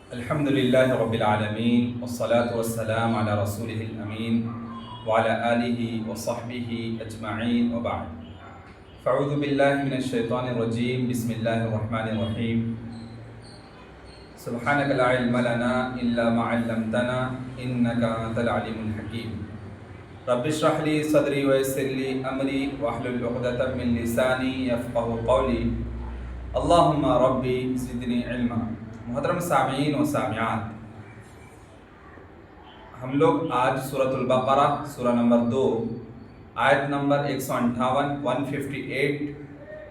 الحمد لله رب العالمين والصلاة والسلام على رسوله الأمين وعلى آله وصحبه أجمعين وبعد فأعوذ بالله من الشيطان الرجيم بسم الله الرحمن الرحيم سبحانك لا علم لنا إلا ما علمتنا إنك أنت العليم الحكيم رب اشرح لي صدري ويسر لي أمري واحلل عقدة من لساني يفقهوا قولي اللهم ربي زدني علما۔ محترم سامعین و سامعات، ہم لوگ آج سورۃ البقرہ سورہ نمبر 2 آیت نمبر 158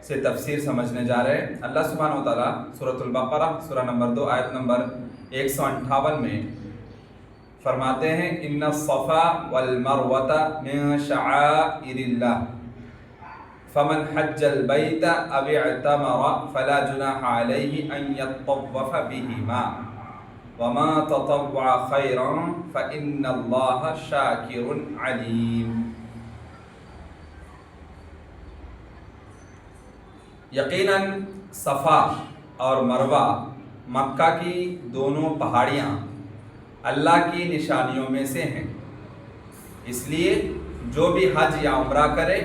سے تفسیر سمجھنے جا رہے ہیں۔ اللہ سبحانہ و تعالیٰ سورۃ البقرہ سورہ نمبر 2 آیت نمبر 158 میں فرماتے ہیں ان الصفا والمروۃ من شعائر اللہ فمن حج البيت أو اعتمر فلا جناح عليه أن يطوف بهما وما تطوع خيرا فإن الله شاكر عليم۔ یقیناً صفا اور مروہ مکہ کی دونوں پہاڑیاں اللہ کی نشانیوں میں سے ہیں، اس لیے جو بھی حج یا عمرہ کرے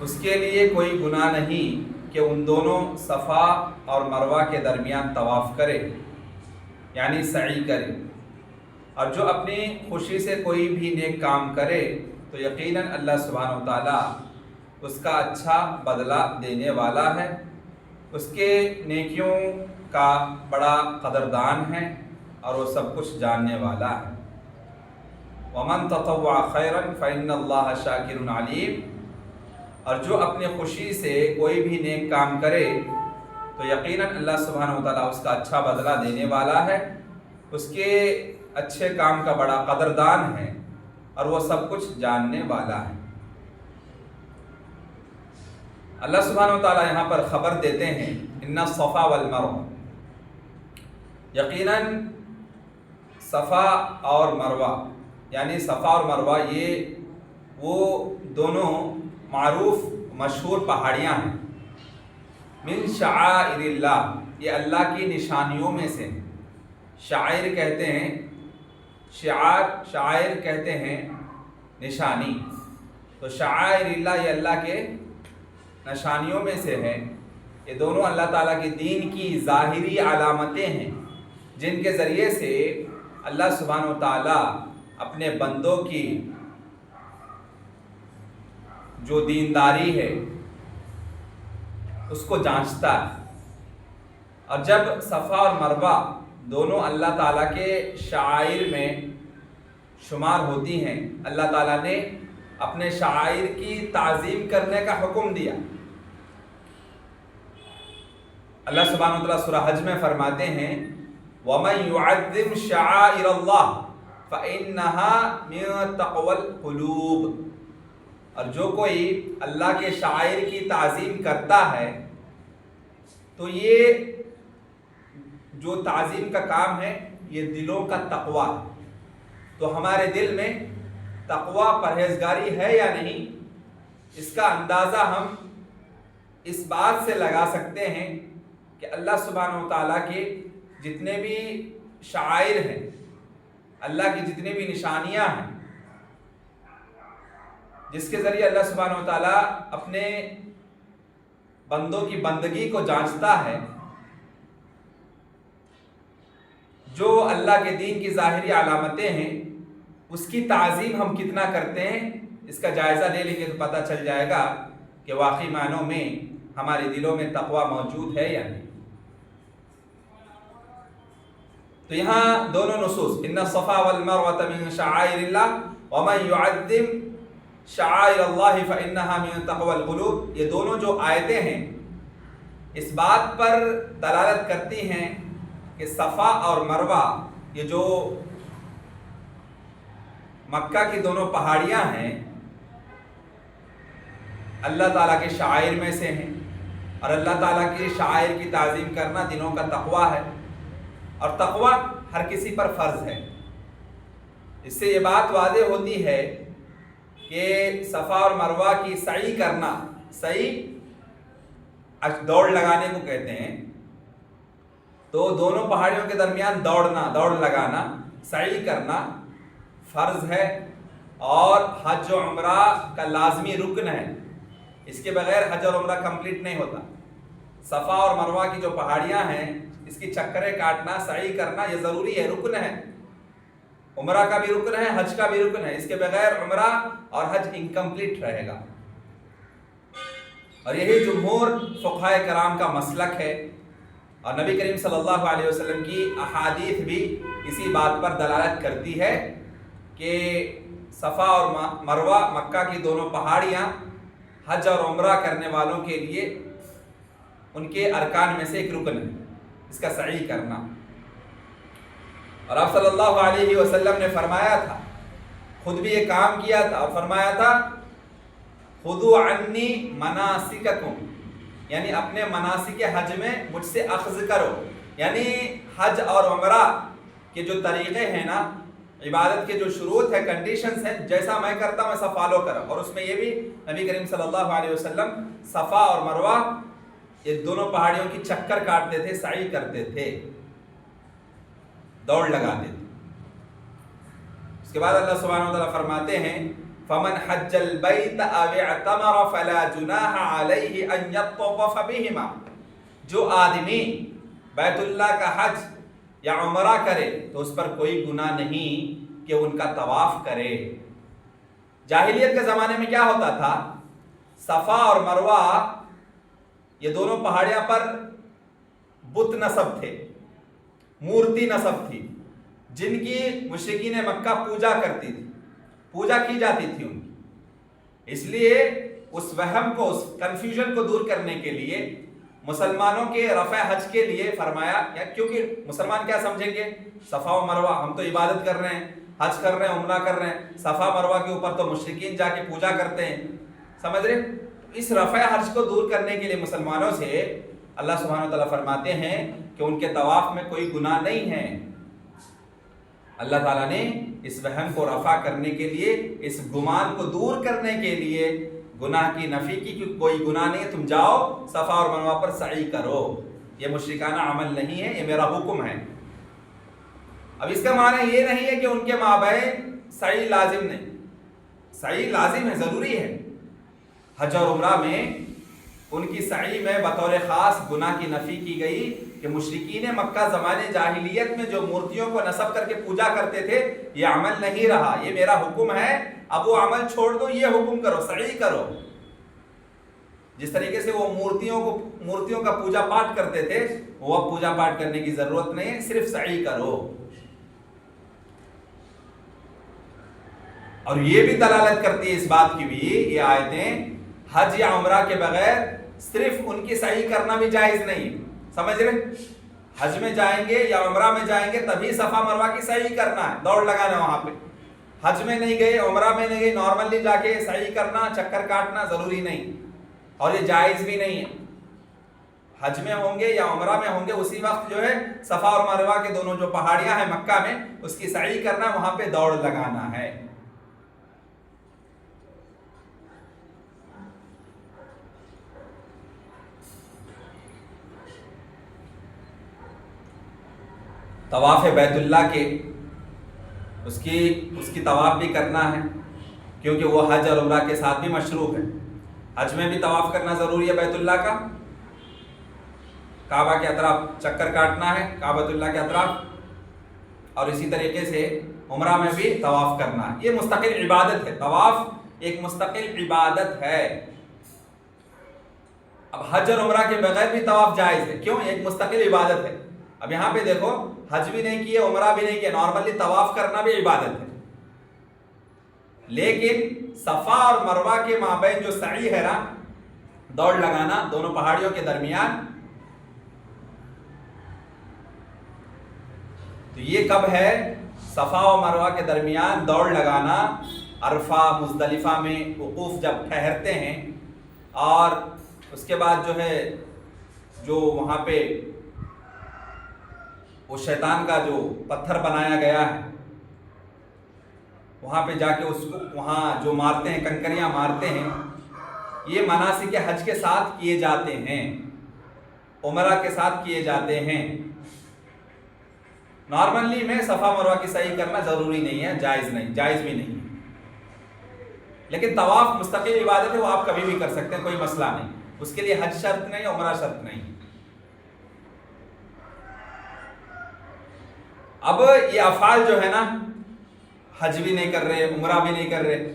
اس کے لیے کوئی گناہ نہیں کہ ان دونوں صفا اور مروہ کے درمیان طواف کرے، یعنی سعی کرے، اور جو اپنی خوشی سے کوئی بھی نیک کام کرے تو یقیناً اللہ سبحانہ و تعالیٰ اس کا اچھا بدلہ دینے والا ہے، اس کے نیکیوں کا بڑا قدردان ہے اور وہ سب کچھ جاننے والا ہے۔ وَمَن تَطَوَّعَ خَيْرًا فَإِنَّ اللَّهَ شَاكِرٌ عَلِيمٌ، اور جو اپنی خوشی سے کوئی بھی نیک کام کرے تو یقیناً اللہ سبحانہ و تعالیٰ اس کا اچھا بدلہ دینے والا ہے، اس کے اچھے کام کا بڑا قدردان ہے اور وہ سب کچھ جاننے والا ہے۔ اللہ سبحانہ و تعالیٰ یہاں پر خبر دیتے ہیں ان الصفا والمروہ، یقیناً صفا اور مروہ، یعنی صفا اور مروہ یہ وہ دونوں معروف مشہور پہاڑیاں ہیں۔ من شعائر اللہ، یہ اللہ کی نشانیوں میں سے ہیں۔ شاعر کہتے ہیں، شاعر کہتے ہیں نشانی، تو شعائر اللہ یہ اللہ کے نشانیوں میں سے ہے۔ یہ دونوں اللہ تعالیٰ کے دین کی ظاہری علامتیں ہیں جن کے ذریعے سے اللہ سبحانہ و تعالیٰ اپنے بندوں کی جو دینداری ہے اس کو جانچتا ہے۔ اور جب صفا اور مروہ دونوں اللہ تعالیٰ کے شعائر میں شمار ہوتی ہیں، اللہ تعالیٰ نے اپنے شعائر کی تعظیم کرنے کا حکم دیا۔ اللہ سبحانہ وتعالیٰ سورہ حج میں فرماتے ہیں وَمَن يُعَظِّمْ شَعَائِرَ اللَّهِ فَإِنَّهَا مِن تَقْوَى الْقُلُوبِ، اور جو کوئی اللہ کے شاعر کی تعظیم کرتا ہے تو یہ جو تعظیم کا کام ہے یہ دلوں کا تقویٰ ہے۔ تو ہمارے دل میں تقویٰ پرہیزگاری ہے یا نہیں، اس کا اندازہ ہم اس بات سے لگا سکتے ہیں کہ اللہ سبحانہ و تعالیٰ کے جتنے بھی شعائر ہیں، اللہ کی جتنے بھی نشانیاں ہیں جس کے ذریعے اللہ سبحانہ و تعالیٰ اپنے بندوں کی بندگی کو جانچتا ہے، جو اللہ کے دین کی ظاہری علامتیں ہیں اس کی تعظیم ہم کتنا کرتے ہیں، اس کا جائزہ لے لیں گے تو پتہ چل جائے گا کہ واقعی معنوں میں ہمارے دلوں میں تقویٰ موجود ہے یا نہیں۔ تو یہاں دونوں نصوص ان الصفا والمروۃ من شعائر اللہ ومن يعظم شعائر اللہ فإنہا من تقوی القلوب، یہ دونوں جو آیتیں ہیں اس بات پر دلالت کرتی ہیں کہ صفا اور مروہ یہ جو مکہ کی دونوں پہاڑیاں ہیں اللہ تعالیٰ کے شعائر میں سے ہیں، اور اللہ تعالیٰ کے شعائر کی تعظیم کرنا دلوں کا تقویٰ ہے، اور تقویٰ ہر کسی پر فرض ہے۔ اس سے یہ بات واضح ہوتی ہے کہ صفا اور مروہ کی سعی کرنا، سعی دوڑ لگانے کو کہتے ہیں، تو تو دونوں پہاڑیوں کے درمیان دوڑ لگانا، سعی کرنا فرض ہے اور حج و عمرہ کا لازمی رکن ہے. اس کے بغیر حج اور عمرہ کمپلیٹ نہیں ہوتا. صفا اور مروہ کی جو پہاڑیاں ہیں اس کی چکریں کاٹنا، سعی کرنا یہ ضروری ہے، رکن ہے. عمرہ کا بھی رکن ہے، حج کا بھی رکن ہے. اس کے بغیر عمرہ اور حج انکمپلیٹ رہے گا. اور یہی جمہور فقہائے کرام کا مسلک ہے، اور نبی کریم صلی اللہ علیہ وسلم کی احادیث بھی اسی بات پر دلالت کرتی ہے کہ صفا اور مروہ مکہ کی دونوں پہاڑیاں حج اور عمرہ کرنے والوں کے لیے ان کے ارکان میں سے ایک رکن ہے، اس کا سعی کرنا. اور آپ صلی اللہ علیہ وسلم نے فرمایا تھا، خود بھی یہ کام کیا تھا اور فرمایا تھا خذوا عنی مناسککم، یعنی اپنے مناسک حج میں مجھ سے اخذ کرو. یعنی حج اور عمرہ کے جو طریقے ہیں نا، عبادت کے جو شروط ہیں، کنڈیشنز ہیں، جیسا میں کرتا ہوں ویسا فالو کرو. اور اس میں یہ بھی نبی کریم صلی اللہ علیہ وسلم صفا اور مروہ یہ دونوں پہاڑیوں کی چکر کاٹتے تھے، سعی کرتے تھے، دوڑ لگاتے تھے. اس کے بعد اللہ سبحانہ وتعالی فرماتے ہیں فمن حج البیت او اعتمر فلا جناح علیہ ان یطوف بہما، جو آدمی بیت اللہ کا حج یا عمرہ کرے تو اس پر کوئی گناہ نہیں کہ ان کا طواف کرے. جاہلیت کے زمانے میں کیا ہوتا تھا، صفا اور مروہ یہ دونوں پہاڑیاں پر بت نصب تھے، مورتی نصب تھی، جن کی مشرکین مکہ پوجا کرتی تھی، پوجا کی جاتی تھی ان کی. اس لیے اس وہم کو، اس کنفیوژن کو دور کرنے کے لیے مسلمانوں کے رفع حج کے لیے فرمایا، کیونکہ مسلمان کیا سمجھیں گے، صفا و مروہ ہم تو عبادت کر رہے ہیں، حج کر رہے ہیں، عمرہ کر رہے ہیں، صفا مروہ کے اوپر تو مشرکین جا کے پوجا کرتے ہیں، سمجھ رہے. اس رفع حج کو دور کرنے کے لیے مسلمانوں سے اللہ سبحانہ وتعالیٰ فرماتے ہیں کہ ان کے طواف میں کوئی گناہ نہیں ہے. اللہ تعالیٰ نے اس وہم کو رفع کرنے کے لیے، اس گمان کو دور کرنے کے لیے گناہ کی نفی کی کہ کوئی گناہ نہیں ہے، تم جاؤ صفا اور مروہ پر سعی کرو، یہ مشرکانہ عمل نہیں ہے، یہ میرا حکم ہے. اب اس کا معنی یہ نہیں ہے کہ ان کے مابین سعی لازم نہیں، سعی لازم ہے، ضروری ہے. حج اور عمرہ میں ان کی سعی میں بطور خاص گناہ کی نفی کی گئی کہ مشرکین مکہ زمانے جاہلیت میں جو مورتیوں کو نصب کر کے پوجا کرتے تھے یہ عمل نہیں رہا، یہ میرا حکم ہے، اب وہ عمل چھوڑ دو، یہ حکم کرو، سعی کرو. جس طریقے سے وہ مورتیوں کا پوجا پاٹ کرتے تھے، وہ اب پوجا پاٹ کرنے کی ضرورت نہیں ہے، صرف سعی کرو. اور یہ بھی دلالت کرتی ہے اس بات کی بھی، یہ آیتیں حج یا عمرہ کے بغیر صرف ان کی سعی کرنا بھی جائز نہیں. سمجھ رہے، حج میں جائیں گے یا عمرہ میں جائیں گے تبھی صفا مروہ کی سعی کرنا ہے، دوڑ لگانا وہاں پہ. حج میں نہیں گئے، عمرہ میں نہیں گئے، نارملی جا کے سعی کرنا، چکر کاٹنا ضروری نہیں، اور یہ جائز بھی نہیں ہے. حج میں ہوں گے یا عمرہ میں ہوں گے اسی وقت جو ہے صفا اور مروہ کے دونوں جو پہاڑیاں ہیں مکہ میں، اس کی سعی کرنا، وہاں پہ دوڑ لگانا ہے. طواف بیت اللہ کے اس کی طواف بھی کرنا ہے، کیونکہ وہ حج اور عمرہ کے ساتھ بھی مشروع ہے. حج میں بھی طواف کرنا ضروری ہے بیت اللہ کا، کعبہ کے اطراف چکر کاٹنا ہے کعبۃ اللہ کے اطراف، اور اسی طریقے سے عمرہ میں بھی طواف کرنا ہے. یہ مستقل عبادت ہے، طواف ایک مستقل عبادت ہے. اب حج اور عمرہ کے بغیر بھی طواف جائز ہے، کیوں؟ ایک مستقل عبادت ہے. اب یہاں پہ دیکھو، حج بھی نہیں کیے، عمرہ بھی نہیں کیے، نارملی طواف کرنا بھی عبادت ہے. لیکن صفا اور مروہ کے مابین جو سعی ہے نا، دوڑ لگانا دونوں پہاڑیوں کے درمیان، تو یہ کب ہے؟ صفا و مروہ کے درمیان دوڑ لگانا عرفہ مزدلفہ میں وقوف جب ٹھہرتے ہیں، اور اس کے بعد جو ہے جو وہاں پہ وہ شیطان کا جو پتھر بنایا گیا ہے، وہاں پہ جا کے اس کو وہاں جو مارتے ہیں، کنکریاں مارتے ہیں، یہ مناسک حج کے ساتھ کیے جاتے ہیں، عمرہ کے ساتھ کیے جاتے ہیں. نارملی میں صفا مروہ کی سعی کرنا ضروری نہیں ہے، جائز بھی نہیں ہے، لیکن طواف مستقل عبادت ہے، وہ آپ کبھی بھی کر سکتے ہیں، کوئی مسئلہ نہیں، اس کے لیے حج شرط نہیں، عمرہ شرط نہیں۔ اب یہ افعال جو ہے نا، حج بھی نہیں کر رہے، عمرہ بھی نہیں کر رہے،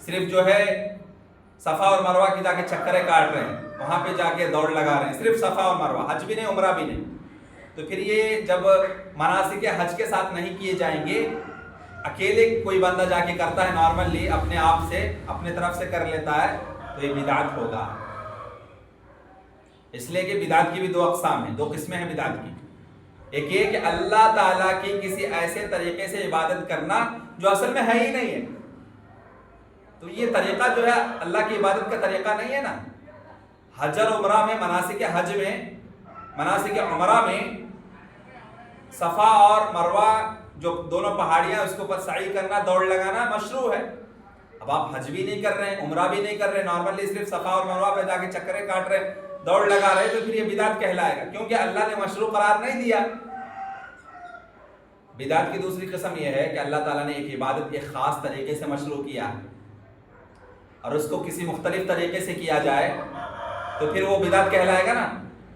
صرف جو ہے صفا اور مروہ کی جا کے چکریں کاٹ رہے ہیں، وہاں پہ جا کے دوڑ لگا رہے ہیں، صرف صفا اور مروہ، حج بھی نہیں، عمرہ بھی نہیں، تو پھر یہ جب مناسک حج کے ساتھ نہیں کیے جائیں گے، اکیلے کوئی بندہ جا کے کرتا ہے نارملی اپنے آپ سے، اپنے طرف سے کر لیتا ہے، تو یہ بدعت ہوگا۔ اس لیے کہ بدعت کی بھی دو اقسام ہیں، دو قسمیں ہیں بدعت کی، ایک یہ کہ اللہ تعالیٰ کی کسی ایسے طریقے سے عبادت کرنا جو اصل میں ہے ہی نہیں ہے، تو یہ طریقہ جو ہے اللہ کی عبادت کا طریقہ نہیں ہے نا۔ حج اور عمرہ میں، مناسک حج میں، مناسک عمرہ میں صفا اور مروہ جو دونوں پہاڑیاں، اس کے اوپر سعی کرنا، دوڑ لگانا مشروع ہے۔ اب آپ حج بھی نہیں کر رہے ہیں، عمرہ بھی نہیں کر رہے، نارملی صرف صفا اور مروہ پہ جا کے چکریں کاٹ رہے، دوڑ لگا رہے، تو پھر یہ بدعت کہلائے گا، کیونکہ اللہ نے مشروع قرار نہیں دیا۔ بدعت کی دوسری قسم یہ ہے کہ اللہ تعالیٰ نے ایک عبادت ایک خاص طریقے سے مشروع کیا اور اس کو کسی مختلف طریقے سے کیا جائے تو پھر وہ بدعت کہلائے گا نا۔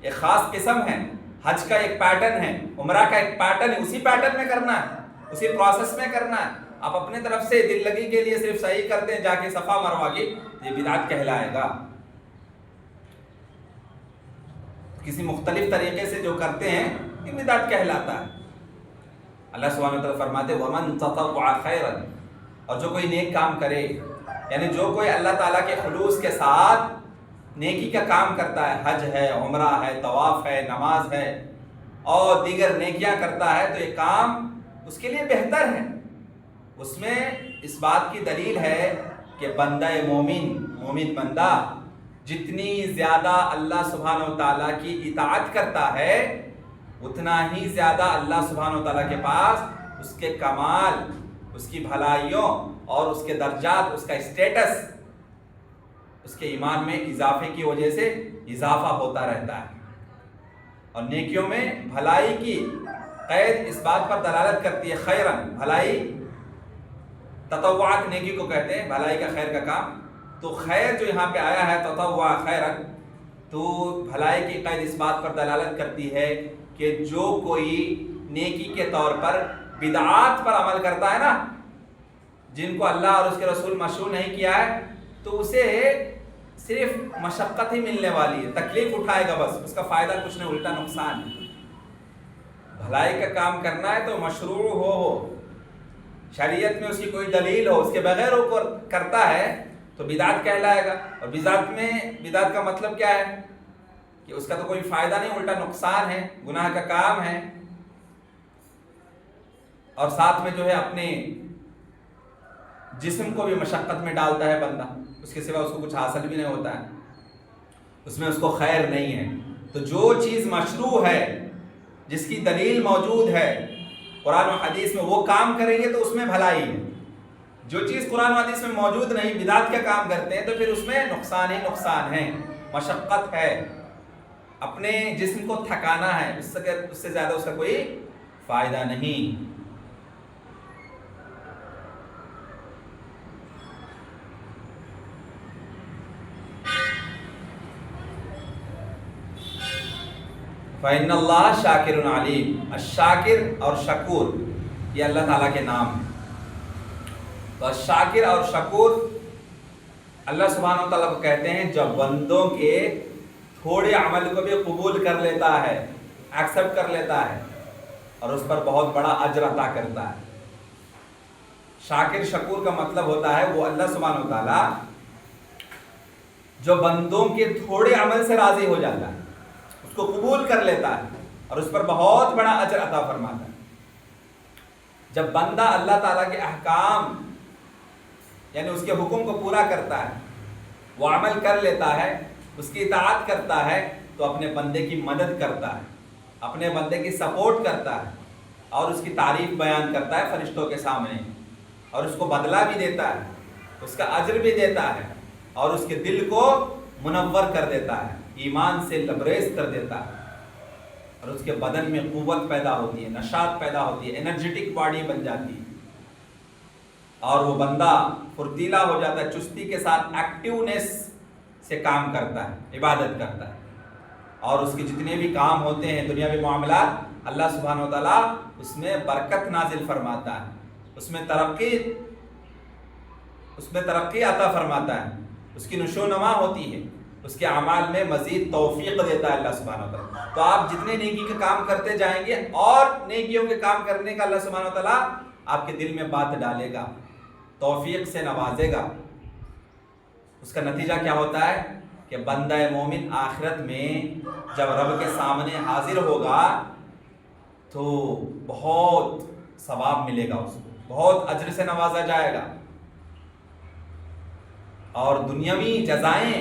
ایک خاص قسم ہے، حج کا ایک پیٹرن ہے، عمرہ کا ایک پیٹرن ہے، اسی پیٹرن میں کرنا ہے، اسی پروسیس میں کرنا ہے۔ آپ اپنے طرف سے دل لگی کے لیے صرف صحیح کرتے ہیں جا کے صفا مروہ کی، یہ بدعت کہلائے گا۔ کسی مختلف طریقے سے جو کرتے ہیں یہ بدعت کہلاتا ہے۔ اللہ سبحانہ وتعالیٰ فرماتے ہیں وَمَن تَطَوَّعَ خَيْرًا، اور جو کوئی نیک کام کرے، یعنی جو کوئی اللہ تعالیٰ کے خلوص کے ساتھ نیکی کا کام کرتا ہے، حج ہے، عمرہ ہے، طواف ہے، نماز ہے اور دیگر نیکیاں کرتا ہے، تو یہ کام اس کے لیے بہتر ہے۔ اس میں اس بات کی دلیل ہے کہ بندہ مومن بندہ جتنی زیادہ اللہ سبحانہ وتعالیٰ کی اطاعت کرتا ہے، اتنا ہی زیادہ اللہ سبحانہ وتعالیٰ کے پاس اس کے کمال، اس کی بھلائیوں اور اس کے درجات، اس کا اسٹیٹس، اس کے ایمان میں اضافے کی وجہ سے اضافہ ہوتا رہتا ہے۔ اور نیکیوں میں بھلائی کی قید اس بات پر دلالت کرتی ہے، خیرن، بھلائی، تطوعات نیکی کو کہتے ہیں، بھلائی کا، خیر کا کام، تو خیر جو یہاں پہ آیا ہے تطوع خیرن، تو بھلائی کی قید اس بات پر دلالت کرتی ہے کہ جو کوئی نیکی کے طور پر بدعات پر عمل کرتا ہے نا، جن کو اللہ اور اس کے رسول مشروع نہیں کیا ہے، تو اسے صرف مشقت ہی ملنے والی ہے، تکلیف اٹھائے گا بس، اس کا فائدہ کچھ نہیں، الٹا نقصان ہے۔ بھلائی کا کام کرنا ہے تو مشروع ہو شریعت میں اس کی کوئی دلیل ہو، اس کے بغیر وہ کرتا ہے تو بدعت کہلائے گا۔ اور بدعت کا مطلب کیا ہے کہ اس کا تو کوئی فائدہ نہیں، الٹا نقصان ہے، گناہ کا کام ہے، اور ساتھ میں جو ہے اپنے جسم کو بھی مشقت میں ڈالتا ہے بندہ، اس کے سوا اس کو کچھ حاصل بھی نہیں ہوتا ہے، اس میں اس کو خیر نہیں ہے۔ تو جو چیز مشروع ہے، جس کی دلیل موجود ہے قرآن و حدیث میں، وہ کام کریں گے تو اس میں بھلائی ہے۔ جو چیز قرآن و حدیث میں موجود نہیں، بدعت کا کام کرتے ہیں، تو پھر اس میں نقصان ہی نقصان ہے، مشقت ہے، اپنے جسم کو تھکانا ہے، اس سے زیادہ اس کا کوئی فائدہ نہیں۔ فَإِنَّ اللَّهَ شَاكِرٌ عَلِيمٌ، الشاکر اور شکور یہ اللہ تعالیٰ کے نام ہیں۔ تو الشاکر اور شکور اللہ سبحانہ وتعالیٰ کو کہتے ہیں جب بندوں کے تھوڑے عمل کو بھی قبول کر لیتا ہے، ایکسیپٹ کر لیتا ہے اور اس پر بہت بڑا اجر عطا کرتا ہے۔ شاکر شکور کا مطلب ہوتا ہے وہ اللہ سبحانہ وتعالیٰ جو بندوں کے تھوڑے عمل سے راضی ہو جاتا ہے، اس کو قبول کر لیتا ہے اور اس پر بہت بڑا اجر عطا فرماتا ہے۔ جب بندہ اللہ تعالیٰ کے احکام یعنی اس کے حکم کو پورا کرتا ہے، وہ عمل کر لیتا ہے، اس کی اطاعت کرتا ہے، تو اپنے بندے کی مدد کرتا ہے، اپنے بندے کی سپورٹ کرتا ہے اور اس کی تعریف بیان کرتا ہے فرشتوں کے سامنے، اور اس کو بدلہ بھی دیتا ہے، اس کا اجر بھی دیتا ہے، اور اس کے دل کو منور کر دیتا ہے، ایمان سے لبریز کر دیتا ہے۔ اور اس کے بدن میں قوت پیدا ہوتی ہے، نشاط پیدا ہوتی ہے، انرجیٹک باڈی بن جاتی ہے، اور وہ بندہ پھرتیلا ہو جاتا ہے، چستی کے ساتھ ایکٹیونیس سے کام کرتا ہے، عبادت کرتا ہے، اور اس کے جتنے بھی کام ہوتے ہیں دنیاوی معاملات، اللہ سبحانہ و تعالیٰ اس میں برکت نازل فرماتا ہے، اس میں ترقی عطا فرماتا ہے، اس کی نشو و نما ہوتی ہے، اس کے اعمال میں مزید توفیق دیتا ہے اللہ سبحانہ و تعالیٰ۔ تو آپ جتنے نیکی کے کام کرتے جائیں گے اور نیکیوں کے کام کرنے کا اللہ سبحانہ و تعالیٰ آپ کے دل میں بات ڈالے گا، توفیق سے نوازے گا۔ اس کا نتیجہ کیا ہوتا ہے کہ بندہ مومن آخرت میں جب رب کے سامنے حاضر ہوگا تو بہت ثواب ملے گا، اس کو بہت اجر سے نوازا جائے گا، اور دنیاوی جزائیں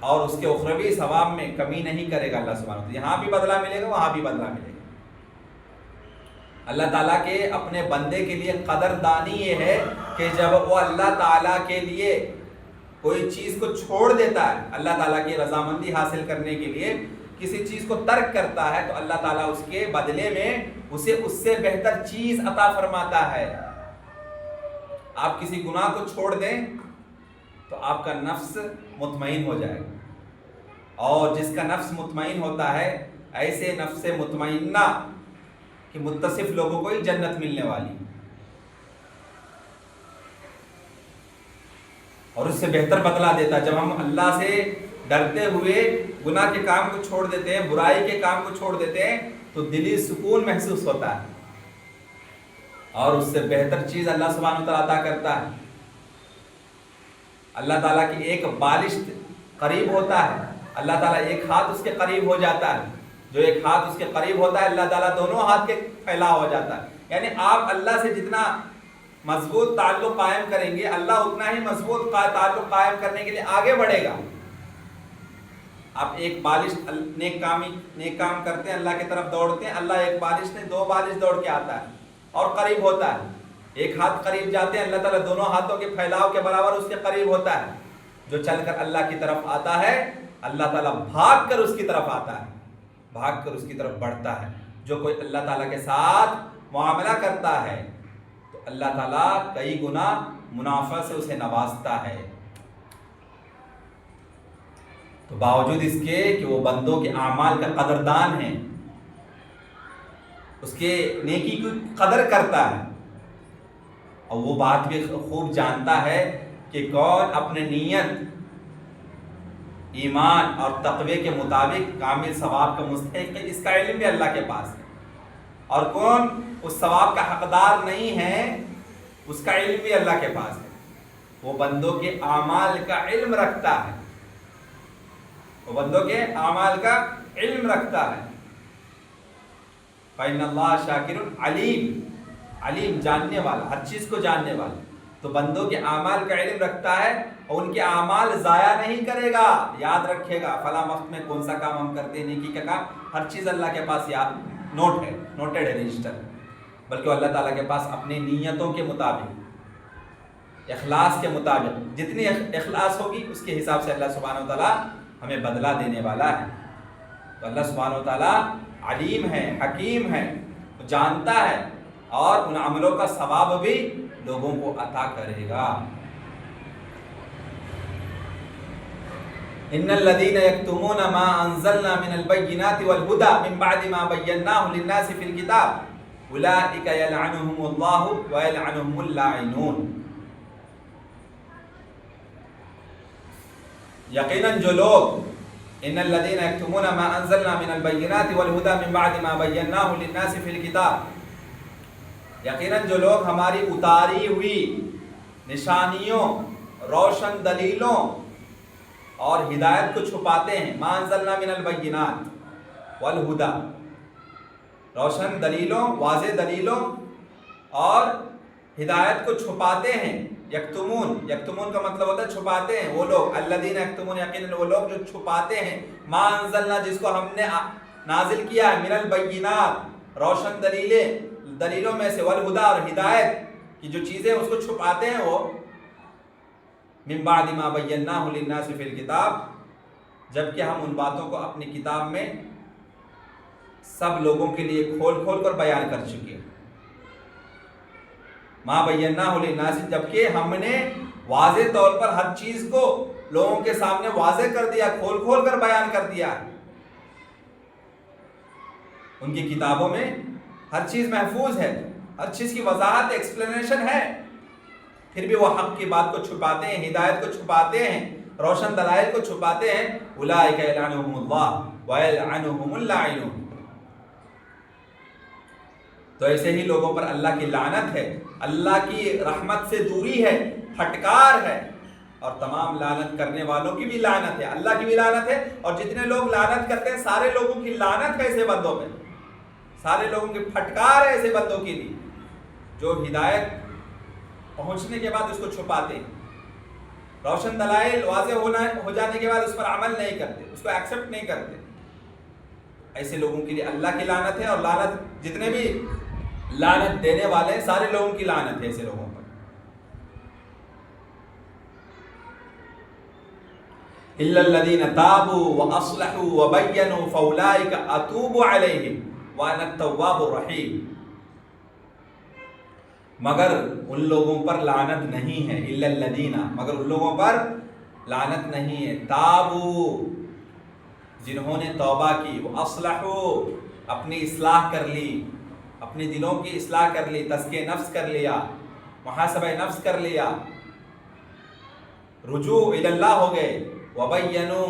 اور اس کے اخروی ثواب میں کمی نہیں کرے گا اللہ سبحانہ وتعالی۔ یہاں بھی بدلہ ملے گا، وہاں بھی بدلہ ملے گا۔ اللہ تعالیٰ کے اپنے بندے کے لیے قدردانی یہ ہے کہ جب وہ اللہ تعالیٰ کے لیے کوئی چیز کو چھوڑ دیتا ہے، اللہ تعالیٰ کی رضامندی حاصل کرنے کے لیے کسی چیز کو ترک کرتا ہے، تو اللہ تعالیٰ اس کے بدلے میں اسے اس سے بہتر چیز عطا فرماتا ہے۔ آپ کسی گناہ کو چھوڑ دیں تو آپ کا نفس مطمئن ہو جائے گا، اور جس کا نفس مطمئن ہوتا ہے، ایسے نفس مطمئنہ کہ متصف لوگوں کو ہی جنت ملنے والی، اور اس سے بہتر بدلہ دیتا۔ جب ہم اللہ سے ڈرتے ہوئے گناہ کے کام کو چھوڑ دیتے ہیں، برائی کے کام کو چھوڑ دیتے ہیں، تو دلی سکون محسوس ہوتا ہے، اور اس سے بہتر چیز اللہ سبحانہ وتعالیٰ عطا کرتا ہے۔ اللہ تعالیٰ کی ایک بالش قریب ہوتا ہے، اللہ تعالیٰ ایک ہاتھ اس کے قریب ہو جاتا ہے، جو ایک ہاتھ اس کے قریب ہوتا ہے اللہ تعالیٰ دونوں ہاتھ کے پھیلا ہو جاتا ہے۔ یعنی آپ اللہ سے جتنا مضبوط تعلق قائم کریں گے، اللہ اتنا ہی مضبوط تعلق قائم کرنے کے لیے آگے بڑھے گا۔ آپ ایک بالش نیک کام کرتے ہیں، اللہ کی طرف دوڑتے ہیں، اللہ ایک بالش نہیں 2 بالش دوڑ کے آتا ہے اور قریب ہوتا ہے۔ ایک ہاتھ قریب جاتے ہیں، اللہ تعالیٰ دونوں ہاتھوں کے پھیلاؤ کے برابر اس کے قریب ہوتا ہے۔ جو چل کر اللہ کی طرف آتا ہے، اللہ تعالیٰ بھاگ کر اس کی طرف آتا ہے، بھاگ کر اس کی طرف بڑھتا ہے۔ جو کوئی اللہ تعالیٰ کے ساتھ معاملہ کرتا ہے تو اللہ تعالیٰ کئی گنا منافع سے اسے نوازتا ہے۔ تو باوجود اس کے کہ وہ بندوں کے اعمال کا قدردان ہے، اس کے نیکی کی قدر کرتا ہے، اور وہ بات بھی خوب جانتا ہے کہ کون اپنے نیت، ایمان اور تقوی کے مطابق کامل ثواب کا مستحق ہے، اس کا علم بھی اللہ کے پاس ہے، اور کون اس ثواب کا حقدار نہیں ہے، اس کا علم بھی اللہ کے پاس ہے۔ وہ بندوں کے اعمال کا علم رکھتا ہے، وہ بندوں کے اعمال کا علم رکھتا ہے۔ فَإِنَّ اللَّهَ شَاكِرٌ عَلِيمٌ، علیم جاننے والا، ہر چیز کو جاننے والا۔ تو بندوں کے اعمال کا علم رکھتا ہے اور ان کے اعمال ضائع نہیں کرے گا، یاد رکھے گا فلاں وقت میں کون سا کام ہم کرتے ہیں، نیکی کا کام، ہر چیز اللہ کے پاس یاد نوٹڈ ہے، رجسٹر، بلکہ اللہ تعالیٰ کے پاس اپنی نیتوں کے مطابق، اخلاص کے مطابق، جتنی اخلاص ہوگی اس کے حساب سے اللہ سبحانہ وتعالیٰ ہمیں بدلہ دینے والا ہے۔ تو اللہ سبحانہ وتعالیٰ علیم ہے، حکیم ہے، جانتا ہے، اور ان عملوں کا ثواب بھی لوگوں کو عطا کرے گا۔ ان الذين يكتمون ما انزلنا من البينات والهدى من بعد ما بيناه للناس في الكتاب اولئك يلعنهم الله ويلعنهم اللاعنون۔ یقیناً جو لوگ ان الذين يكتمون ما انزلنا من البينات والهدى من بعد ما بيناه للناس في الكتاب، یقیناً جو لوگ ہماری اتاری ہوئی نشانیوں، روشن دلیلوں اور ہدایت کو چھپاتے ہیں، ما انزلنا من البینات والہدی، روشن دلیلوں، واضح دلیلوں اور ہدایت کو چھپاتے ہیں۔ یکتمون کا مطلب ہوتا ہے چھپاتے ہیں، وہ لوگ الذین یکتمون، یقیناً وہ لوگ جو چھپاتے ہیں، ما انزلنا جس کو ہم نے نازل کیا ہے، من البینات روشن دلیلوں میں سے، والہدی اور ہدایت کی جو چیزیں اس کو چھپاتے ہیں، وہ من بعد ما بیناہ للناس فی الکتاب، جبکہ ہم ان باتوں کو اپنی کتاب میں سب لوگوں کے لیے کھول کھول کر بیان کر چکے ہیں. ما بینا للناس، جبکہ ہم نے واضح طور پر ہر چیز کو لوگوں کے سامنے واضح کر دیا، کھول کھول کر بیان کر دیا. ان کی کتابوں میں ہر چیز محفوظ ہے، ہر چیز کی وضاحت ایکسپلینیشن ہے، پھر بھی وہ حق کی بات کو چھپاتے ہیں، ہدایت کو چھپاتے ہیں، روشن دلائل کو چھپاتے ہیں. اولئک یلعنہم اللہ ویلعنہم اللاعنون. تو ایسے ہی لوگوں پر اللہ کی لعنت ہے، اللہ کی رحمت سے دوری ہے، پھٹکار ہے، اور تمام لعنت کرنے والوں کی بھی لعنت ہے، اللہ کی بھی لعنت ہے. اور جتنے لوگ لعنت کرتے ہیں سارے لوگوں کی لعنت ہے ایسے بندوں پہ، سارے لوگوں کی پھٹکار ہے ایسے بندوں کے لیے جو ہدایت پہنچنے کے بعد اس کو چھپاتے ہیں، روشن دلائل واضح ہو جانے کے بعد اس پر عمل نہیں کرتے، اس کو ایکسیپٹ نہیں کرتے. ایسے لوگوں کے لیے اللہ کی لعنت ہے، اور لعنت جتنے بھی لعنت دینے والے ہیں سارے لوگوں کی لعنت ہے ایسے لوگوں پر. الا الذين تابوا واصلحوا وبينوا فاولئك اتوب عليهم وانا التواب الرحيم. مگر ان لوگوں پر لعنت نہیں ہے، الا الذين، مگر ان لوگوں پر لعنت نہیں ہے، تابوا، جنہوں نے توبہ کی، واصلحوا، اپنی اصلاح کر لی، اپنے دلوں کی اصلاح کر لی، تزکیہ نفس کر لیا، محاسبہ نفس کر لیا، رجوع الی اللہ ہو گئے، وبینوا،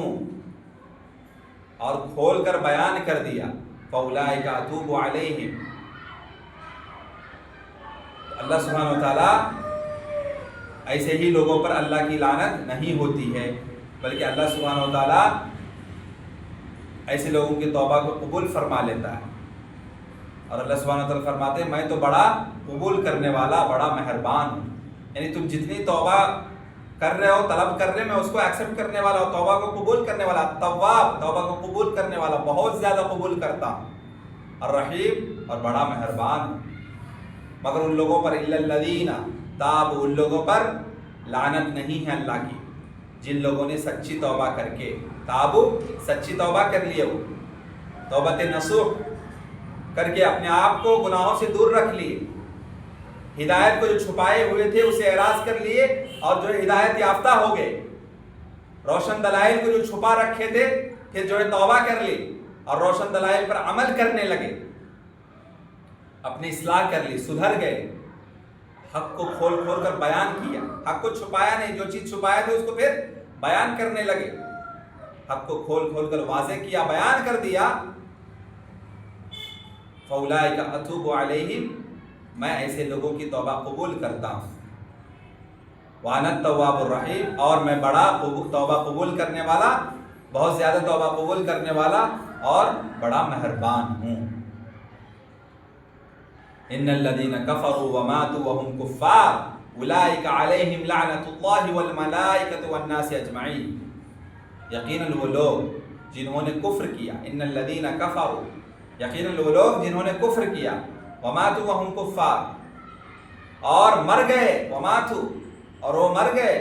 اور کھول کر بیان کر دیا، فاولئک اتوب علیہم. اللہ سبحانہ و تعالیٰ ایسے ہی لوگوں پر اللہ کی لعنت نہیں ہوتی ہے، بلکہ اللہ سبحانہ و تعالیٰ ایسے لوگوں کی توبہ کو قبول فرما لیتا ہے. اور اللہ سبحانہ و تعالیٰ فرماتے ہیں میں تو بڑا قبول کرنے والا، بڑا مہربان ہوں. یعنی تم جتنی توبہ کر رہے ہو، طلب کر رہے، میں اس کو ایکسیپٹ کرنے والا ہوں، توبہ کو قبول کرنے والا، تواب، توبہ کو قبول کرنے والا، بہت زیادہ قبول کرتا ہوں، الرحیم، اور بڑا مہربان ہوں. مگر ان لوگوں پر الا الذین تابوا، ان لوگوں پر لعنت نہیں ہے اللہ کی جن لوگوں نے سچی توبہ کر کے، تابوا، سچی توبہ کر لیے، وہ توبۃ نصوح کر کے اپنے آپ کو گناہوں سے دور رکھ لیے، ہدایت کو جو چھپائے ہوئے تھے اسے اعراض کر لیے، اور جو ہدایت یافتہ ہو گئے، روشن دلائل کو جو چھپا رکھے تھے پھر جو ہے توبہ کر لی اور روشن دلائل پر عمل کرنے لگے، اپنی اصلاح کر لی، سدھر گئے، حق کو کھول کھول کر بیان کیا، حق کو چھپایا نہیں، جو چیز چھپایا تھا اس کو پھر بیان کرنے لگے، حق کو کھول کھول کر واضح کیا، بیان کر دیا. فاولئک اتوب علیہم، میں ایسے لوگوں کی توبہ قبول کرتا ہوں. وانا التواب الرحیم، اور میں بڑا توبہ قبول کرنے والا، بہت زیادہ توبہ قبول کرنے والا اور بڑا مہربان ہوں. ان الذين كفروا وماتوا وهم كفار اولئك عليهم لعنت اللہ والملائکۃ والناس اجمعین. یقیناً وہ لوگ جنہوں نے کفر کیا، ان الذين كفروا، یقیناً وہ لوگ جنہوں نے کفر کیا، وماتوا وهم كفار، اور مر گئے، وماتوا، اور وہ مر گئے،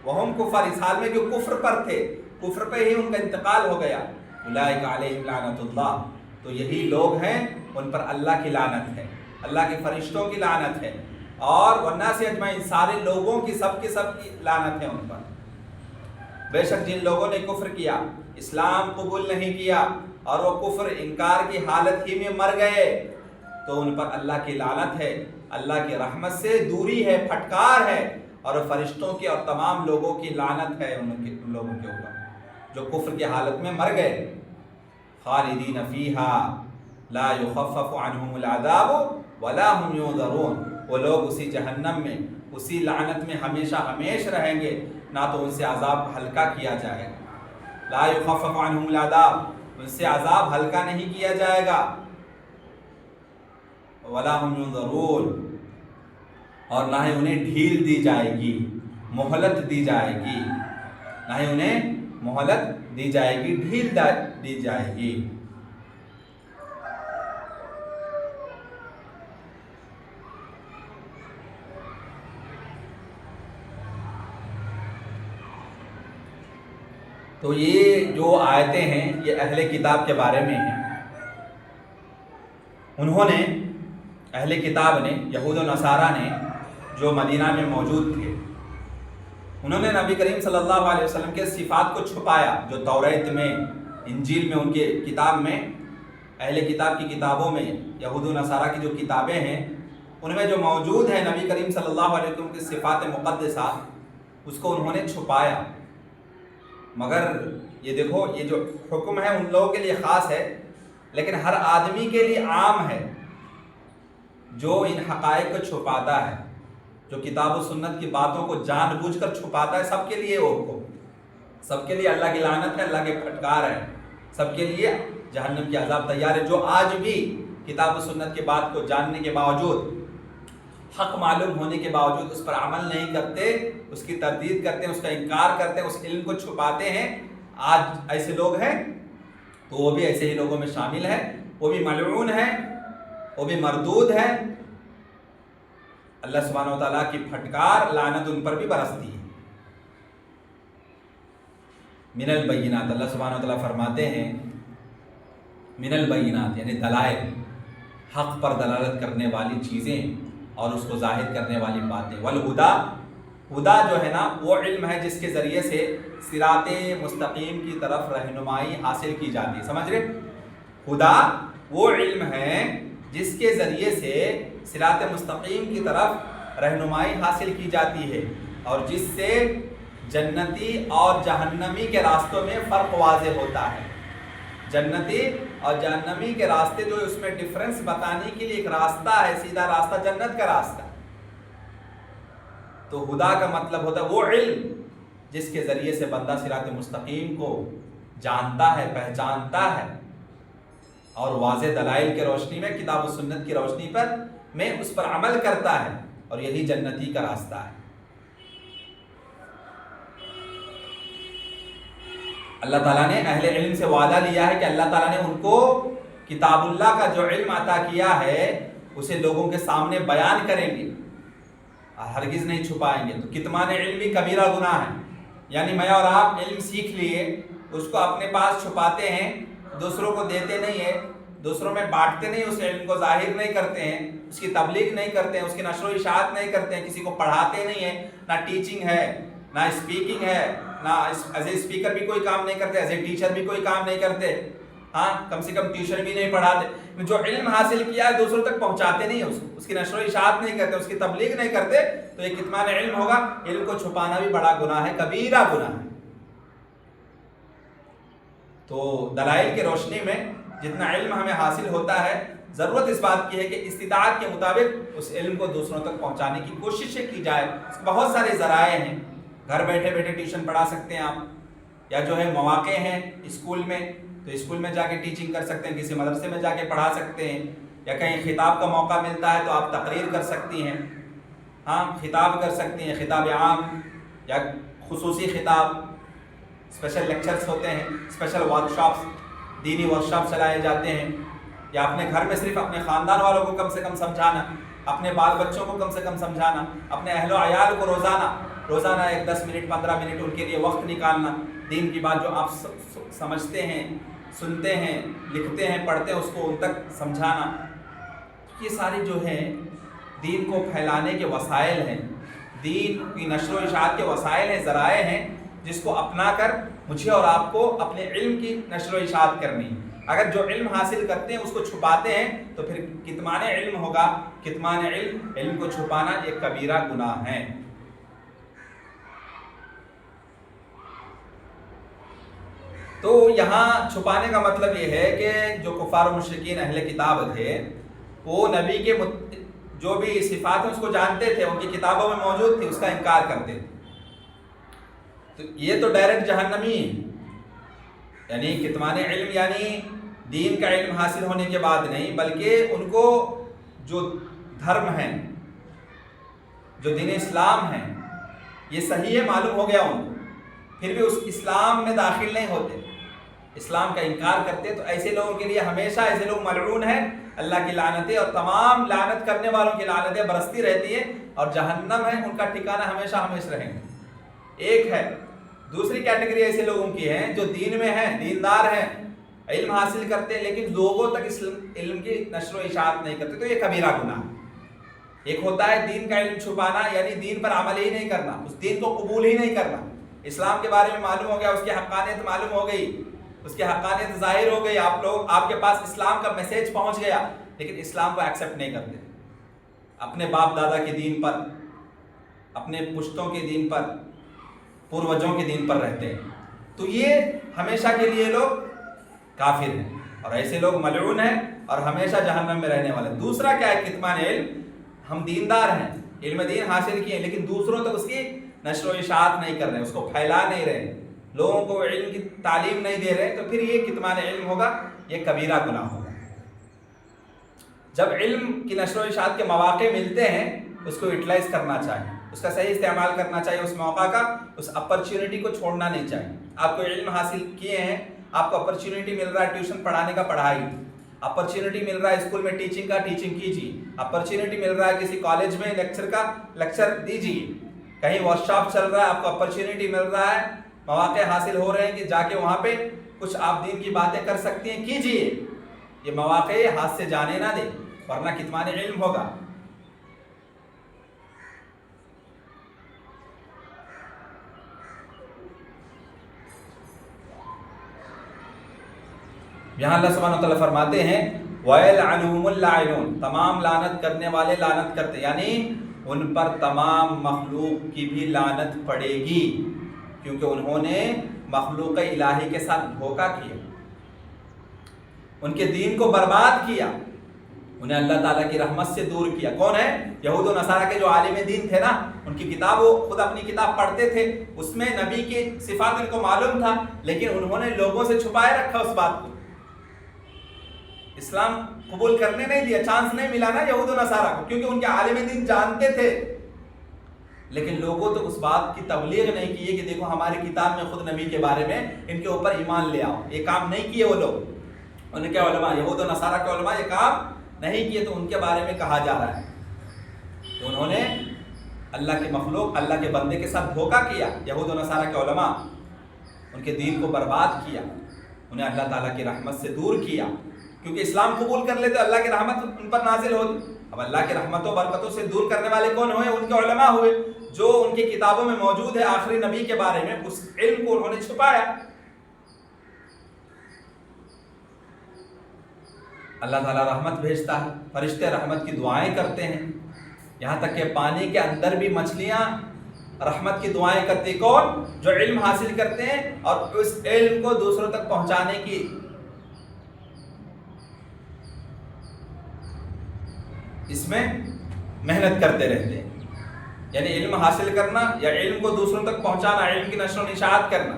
وهم كفار، اس حال میں جو کفر پر تھے، کفر پہ ہی ان کا انتقال ہو گیا. اولئک علیہم لعنت اللہ، تو یہی لوگ ہیں ان پر اللہ کی لعنت ہے، اللہ کے فرشتوں کی لعنت ہے، اور والناس اجمعین، سارے لوگوں کی، سب کی لعنت ہے ان پر. بے شک جن لوگوں نے کفر کیا، اسلام قبول نہیں کیا، اور وہ کفر انکار کی حالت ہی میں مر گئے، تو ان پر اللہ کی لعنت ہے، اللہ کی رحمت سے دوری ہے، پھٹکار ہے، اور فرشتوں کی اور تمام لوگوں کی لعنت ہے ان لوگوں کے اوپر جو کفر کی حالت میں مر گئے. خالدین فیہا لا یخفف عنہم العذاب ولا هم ينظرون، وہ لوگ اسی جہنم میں، اسی لعنت میں ہمیشہ ہمیش رہیں گے، نہ تو ان سے عذاب ہلکا کیا جائے گا. لا یخفف عنہم العذاب، ان سے عذاب ہلکا نہیں کیا جائے گا. ولا هم ينظرون، اور نہ ہی انہیں ڈھیل دی جائے گی، مہلت دی جائے گی، نہ ہی انہیں مہلت دی جائے گی، ڈھیل دی جائے گی. تو یہ جو آیتیں ہیں یہ اہل کتاب کے بارے میں ہیں. انہوں نے اہل کتاب نے، یہود و نصارہ نے جو مدینہ میں موجود تھے، انہوں نے نبی کریم صلی اللہ علیہ وسلم کے صفات کو چھپایا، جو توریت میں، انجیل میں، ان کے کتاب میں، اہل کتاب کی کتابوں میں، یہود و نصارہ کی جو کتابیں ہیں ان میں جو موجود ہے نبی کریم صلی اللہ علیہ وسلم کی صفات مقدسہ، اس کو انہوں نے چھپایا۔ مگر یہ دیکھو، یہ جو حکم ہے ان لوگوں کے لیے خاص ہے، لیکن ہر آدمی کے لیے عام ہے جو ان حقائق کو چھپاتا ہے، جو کتاب و سنت کی باتوں کو جان بوجھ کر چھپاتا ہے، سب کے لیے وہ حکم، سب کے لیے اللہ کی لعنت ہے، اللہ کے پھٹکار ہے، سب کے لیے جہنم کی عذاب تیار ہے۔ جو آج بھی کتاب و سنت کی بات کو جاننے کے باوجود، حق معلوم ہونے کے باوجود اس پر عمل نہیں کرتے، اس کی تردید کرتے ہیں، اس کا انکار کرتے ہیں، اس علم کو چھپاتے ہیں، آج ایسے لوگ ہیں تو وہ بھی ایسے ہی لوگوں میں شامل ہے، وہ بھی ملعون ہے، وہ بھی مردود ہے۔ اللہ سبحانہ و تعالیٰ کی پھٹکار، لعنت ان پر بھی برستی ہے۔ من البینات، اللہ سبحانہ و تعالیٰ فرماتے ہیں من البینات یعنی دلائل، حق پر دلالت کرنے والی چیزیں اور اس کو ظاہر کرنے والی باتیں۔ والہدا، ہدا جو ہے نا وہ علم ہے جس کے ذریعے سے صراط مستقیم کی طرف رہنمائی حاصل کی جاتی ہے، سمجھ رہے؟ ہدا وہ علم ہے جس کے ذریعے سے صراط مستقیم کی طرف رہنمائی حاصل کی جاتی ہے، اور جس سے جنتی اور جہنمی کے راستوں میں فرق واضح ہوتا ہے۔ جنتی اور جہنمی کے راستے جو اس میں ڈفرنس بتانے کے لیے ایک راستہ ہے، سیدھا راستہ جنت کا راستہ۔ تو ہدا کا مطلب ہوتا ہے وہ علم جس کے ذریعے سے بندہ صراط مستقیم کو جانتا ہے، پہچانتا ہے، اور واضح دلائل کے روشنی میں، کتاب و سنت کی روشنی پر میں اس پر عمل کرتا ہے، اور یہی جنتی کا راستہ ہے۔ اللہ تعالیٰ نے اہل علم سے وعدہ لیا ہے کہ اللہ تعالیٰ نے ان کو کتاب اللہ کا جو علم عطا کیا ہے اسے لوگوں کے سامنے بیان کریں گے، ہرگز نہیں چھپائیں گے۔ تو کتمان علم بھی کبیرہ گناہ ہے، یعنی میں اور آپ علم سیکھ لیے، اس کو اپنے پاس چھپاتے ہیں، دوسروں کو دیتے نہیں ہیں، دوسروں میں بانٹتے نہیں، اس علم کو ظاہر نہیں کرتے ہیں، اس کی تبلیغ نہیں کرتے ہیں، اس کی نشر و اشاعت نہیں کرتے ہیں، کسی کو پڑھاتے نہیں ہیں، نہ ٹیچنگ ہے، نہ اسپیکنگ ہے، نہ ایز اے اسپیکر بھی کوئی کام نہیں کرتے، ایز اے ٹیچر بھی کوئی کام نہیں کرتے، ہاں کم سے کم ٹیوشن بھی نہیں پڑھاتے۔ جو علم حاصل کیا ہے دوسروں تک پہنچاتے نہیں ہیں، اس کی نشر و اشاعت نہیں کرتے، اس کی تبلیغ نہیں کرتے، تو یہ کتمان علم ہوگا۔ علم کو چھپانا بھی بڑا گناہ ہے، کبیرہ گناہ ہے۔ تو دلائل کی روشنی میں جتنا علم ہمیں حاصل ہوتا ہے، ضرورت اس بات کی ہے کہ استطاعت کے مطابق اس علم کو دوسروں تک پہنچانے کی کوششیں کی جائے۔ بہت سارے ذرائع ہیں، گھر بیٹھے بیٹھے ٹیوشن پڑھا سکتے ہیں آپ، یا جو ہے مواقع ہیں اسکول میں، تو اسکول میں جا کے ٹیچنگ کر سکتے ہیں، کسی مدرسے میں جا کے پڑھا سکتے ہیں، یا کہیں خطاب کا موقع ملتا ہے تو آپ تقریر کر سکتی ہیں، ہاں خطاب کر سکتی ہیں، خطاب عام یا خصوصی خطاب، اسپیشل لیکچرز ہوتے ہیں، اسپیشل ورکشاپس، دینی ورکشاپ چلائے جاتے ہیں، یا اپنے گھر میں صرف اپنے خاندان والوں کو کم سے کم سمجھانا، اپنے بال بچوں کو کم سے کم سمجھانا، اپنے اہل و عیال کو روزانہ ایک 10 منٹ 15 منٹ ان کے لیے وقت نکالنا، دین کی بات جو آپ سمجھتے ہیں، سنتے ہیں، لکھتے ہیں، پڑھتے ہیں، اس کو ان تک سمجھانا۔ یہ ساری جو ہیں دین کو پھیلانے کے وسائل ہیں، دین کی نشر و اشاعت کے وسائل ہیں، ذرائع ہیں، جس کو اپنا کر مجھے اور آپ کو اپنے علم کی نشر و اشاعت کرنی ہے۔ اگر جو علم حاصل کرتے ہیں اس کو چھپاتے ہیں تو پھر کتمان علم ہوگا۔ کتمان علم کو چھپانا ایک کبیرہ گناہ ہے۔ تو یہاں چھپانے کا مطلب یہ ہے کہ جو کفار و مشرکین اہل کتاب تھے وہ نبی کے جو بھی صفات ہیں اس کو جانتے تھے، ان کی کتابوں میں موجود تھی، اس کا انکار کرتے تھے، تو یہ تو ڈائریکٹ جہنمی ہے۔ یعنی کتمان علم یعنی دین کا علم حاصل ہونے کے بعد نہیں، بلکہ ان کو جو دھرم ہے، جو دین اسلام ہے، یہ صحیح ہے معلوم ہو گیا ان کو، پھر بھی اس اسلام میں داخل نہیں ہوتے، اسلام کا انکار کرتے، تو ایسے لوگوں کے لیے ہمیشہ ایسے لوگ ملعون ہیں، اللہ کی لعنتیں اور تمام لعنت کرنے والوں کی لعنتیں برستی رہتی ہیں، اور جہنم ہے ان کا ٹھکانہ ہمیشہ ہمیشہ رہیں گے۔ ایک ہے دوسری کیٹیگری ایسے لوگوں کی ہے جو دین میں ہیں، دیندار ہیں، علم حاصل کرتے ہیں لیکن لوگوں تک اس علم کی نشر و اشاعت نہیں کرتے، تو یہ کبیرہ گناہ ہے۔ ایک ہوتا ہے دین کا علم چھپانا، یعنی دین پر عمل ہی نہیں کرنا، اس دین کو قبول ہی نہیں کرنا۔ اسلام کے بارے میں معلوم ہو گیا، اس کی حقانیت معلوم ہو گئی، اس کی حقانیت ظاہر ہو گئی، آپ کے پاس اسلام کا میسیج پہنچ گیا، لیکن اسلام کو ایکسیپٹ نہیں کرتے، اپنے باپ دادا کے دین پر، اپنے پشتوں کے دین پر، پوروجوں کے دین پر رہتے ہیں، تو یہ ہمیشہ کے لیے لوگ کافر ہیں، اور ایسے لوگ ملعون ہیں اور ہمیشہ جہنم میں رہنے والے۔ دوسرا کیا ہے؟ کتمان علم، ہم دیندار ہیں، علم دین حاصل کیے لیکن دوسروں تک اس کی نشر و اشاعت نہیں کر رہے، اس کو پھیلا نہیں رہے، لوگوں کو علم کی تعلیم نہیں دے رہے، تو پھر یہ کتمان علم ہوگا، یہ کبیرہ گناہ ہوگا۔ جب علم کی نشر و اشاعت کے مواقع ملتے ہیں، اس کو یوٹیلائز کرنا چاہیے، اس کا صحیح استعمال کرنا چاہیے، اس موقع کا، اس اپرچونٹی کو چھوڑنا نہیں چاہیے۔ آپ کو علم حاصل کیے ہیں، آپ کو اپرچونٹی مل رہا ہے ٹیوشن پڑھانے کا، پڑھائی، اپرچونٹی مل رہا ہے اسکول میں ٹیچنگ کا، ٹیچنگ کیجیے، اپرچونٹی مل رہا ہے کسی کالج میں لیکچر کا، لیکچر دیجیے، کہیں ورک شاپ چل رہا ہے، آپ کو اپرچونٹی مل رہا ہے، مواقع حاصل ہو رہے ہیں کہ جا کے وہاں پہ کچھ آپ دین کی باتیں کر سکتی ہیں، کیجیے، یہ مواقع ہاتھ سے جانے نہ دیں، ورنہ کتمان علم ہوگا۔ یہاں اللہ سبحانہ و تعالیٰ فرماتے ہیں وَيَلْعَنُهُمُ اللَّاعِنُونَ، تمام لعنت کرنے والے لعنت کرتے، یعنی ان پر تمام مخلوق کی بھی لعنت پڑے گی، کیونکہ انہوں نے مخلوق الہی کے ساتھ دھوکہ کیا، ان کے دین کو برباد کیا، انہیں اللہ تعالیٰ کی رحمت سے دور کیا۔ کون ہے؟ یہود و نصارہ کے جو عالم دین تھے نا، ان کی کتاب، وہ خود اپنی کتاب پڑھتے تھے، اس میں نبی کی صفات ان کو معلوم تھا، لیکن انہوں نے لوگوں سے چھپائے رکھا اس بات کو، اسلام قبول کرنے نہیں دیا، چانس نہیں ملا نا یہود و نصارہ کو، کیونکہ ان کے عالم دین جانتے تھے، لیکن لوگوں تو اس بات کی تبلیغ نہیں کی ہے کہ دیکھو ہماری کتاب میں خود نبی کے بارے میں ان کے اوپر ایمان لے آؤ، یہ کام نہیں کیے وہ لوگ، ان کے علماء، یہود و نصارہ کے علماء یہ کام نہیں کیے، تو ان کے بارے میں کہا جا رہا ہے کہ انہوں نے اللہ کے مخلوق، اللہ کے بندے کے ساتھ دھوکہ کیا، یہود و نصارہ کے علماء، ان کے دین کو برباد کیا، انہیں اللہ تعالیٰ کی رحمت سے دور کیا، کیونکہ اسلام قبول کر لیتے اللہ کی رحمت ان پر نازل ہوتی۔ اب اللہ کی رحمتوں برکتوں سے دور کرنے والے کون ہوئے؟ ان کے علماء ہوئے، جو ان کی کتابوں میں موجود ہے آخری نبی کے بارے میں، اس علم کو انہوں نے چھپایا۔ اللہ تعالیٰ رحمت بھیجتا ہے، فرشتے رحمت کی دعائیں کرتے ہیں، یہاں تک کہ پانی کے اندر بھی مچھلیاں رحمت کی دعائیں کرتی، کون؟ جو علم حاصل کرتے ہیں اور اس علم کو دوسروں تک پہنچانے کی اس میں محنت کرتے رہتے ہیں، یعنی علم حاصل کرنا یا علم کو دوسروں تک پہنچانا، علم کی نشر و اشاعت کرنا،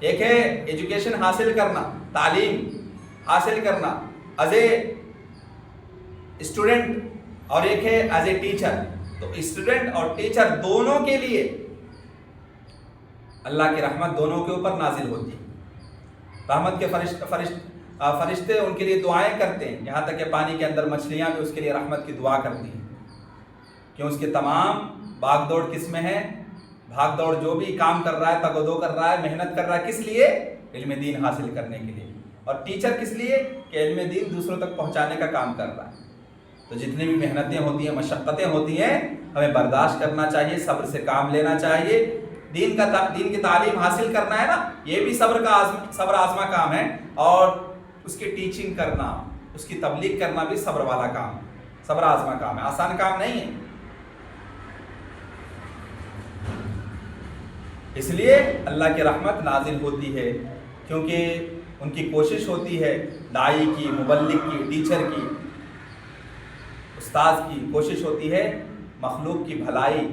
ایک ہے ایجوکیشن حاصل کرنا، تعلیم حاصل کرنا ایز اے اسٹوڈنٹ، اور ایک ہے ایز اے ٹیچر، تو اسٹوڈنٹ اور ٹیچر دونوں کے لیے اللہ کی رحمت دونوں کے اوپر نازل ہوتی ہے، رحمت کے فرشتے ان کے لیے دعائیں کرتے ہیں، یہاں تک کہ پانی کے اندر مچھلیاں بھی اس کے لیے رحمت کی دعا کرتی ہیں، کیوں؟ اس کے تمام بھاگ دوڑ کس میں ہے؟ بھاگ دوڑ جو بھی کام کر رہا ہے، تگ و دو کر رہا ہے، محنت کر رہا ہے، کس لیے؟ علم دین حاصل کرنے کے لیے، اور ٹیچر کس لیے؟ کہ علم دین دوسروں تک پہنچانے کا کام کر رہا ہے۔ تو جتنی بھی محنتیں ہوتی ہیں، مشقتیں ہوتی ہیں، ہمیں برداشت کرنا چاہیے، صبر سے کام لینا چاہیے، دین کی تعلیم حاصل کرنا ہے نا، یہ بھی صبر آزما کام ہے، اور اس کی ٹیچنگ کرنا، اس کی تبلیغ کرنا بھی صبر والا کام، صبر آزما کام ہے، آسان کام نہیں ہے۔ اس لیے اللہ کی رحمت نازل ہوتی ہے، کیونکہ ان کی کوشش ہوتی ہے، داعی کی، مبلغ کی، ٹیچر کی، استاذ کی کوشش ہوتی ہے مخلوق کی بھلائی